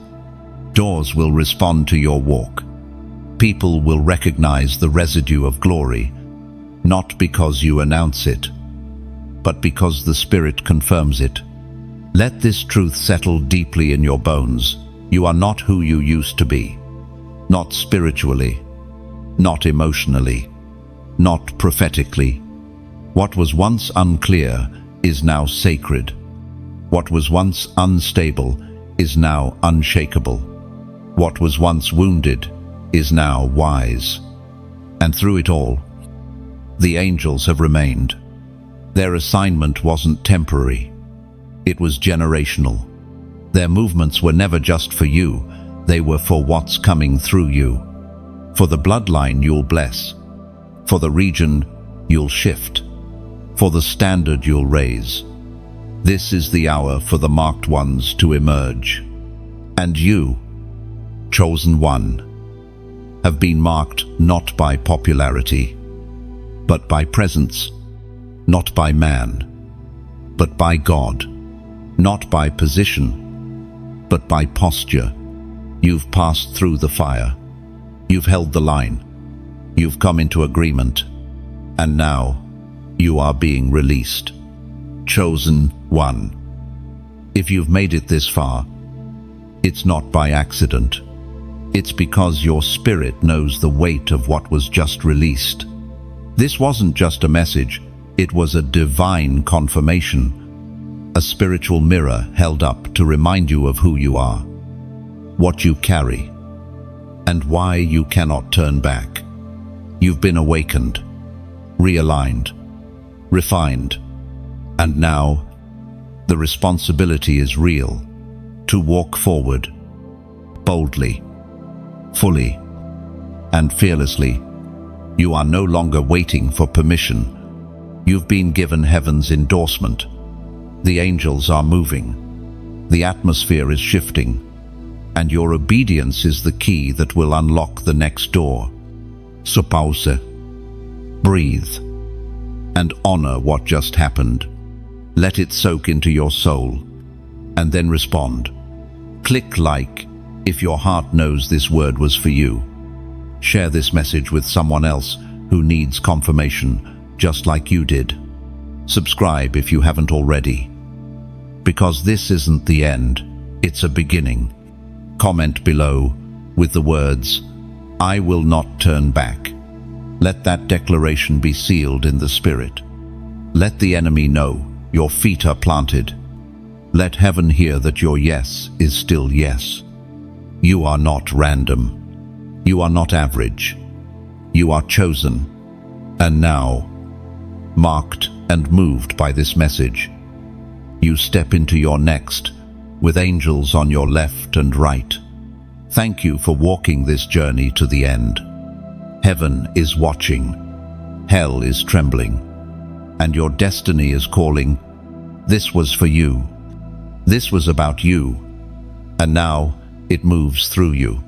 Doors will respond to your walk. People will recognize the residue of glory, not because you announce it, but because the Spirit confirms it. Let this truth settle deeply in your bones. You are not who you used to be. Not spiritually, not emotionally, not prophetically. What was once unclear is now sacred. What was once unstable is now unshakable. What was once wounded is now wise. And through it all, the angels have remained. Their assignment wasn't temporary. It was generational. Their movements were never just for you. They were for what's coming through you. For the bloodline you'll bless. For the region you'll shift. For the standard you'll raise. This is the hour for the marked ones to emerge. And you, chosen one, have been marked not by popularity, but by presence, not by man, but by God, not by position, but by posture. You've passed through the fire. You've held the line. You've come into agreement. And now, you are being released. Chosen one. If you've made it this far, it's not by accident. It's because your spirit knows the weight of what was just released. This wasn't just a message, it was a divine confirmation, a spiritual mirror held up to remind you of who you are, what you carry, and why you cannot turn back. You've been awakened, realigned, refined, and now the responsibility is real, to walk forward, boldly, fully, and fearlessly. You are no longer waiting for permission. You've been given heaven's endorsement. The angels are moving. The atmosphere is shifting. And your obedience is the key that will unlock the next door. So pause, breathe, and honor what just happened. Let it soak into your soul, and then respond. Click like if your heart knows this word was for you. Share this message with someone else who needs confirmation, just like you did. Subscribe if you haven't already. Because this isn't the end, it's a beginning. Comment below with the words, "I will not turn back." Let that declaration be sealed in the spirit. Let the enemy know your feet are planted. Let heaven hear that your yes is still yes. You are not random. You are not average. You are chosen. And now, marked and moved by this message, you step into your next with angels on your left and right. Thank you for walking this journey to the end. Heaven is watching. Hell is trembling. And your destiny is calling. This was for you. This was about you. And now it moves through you.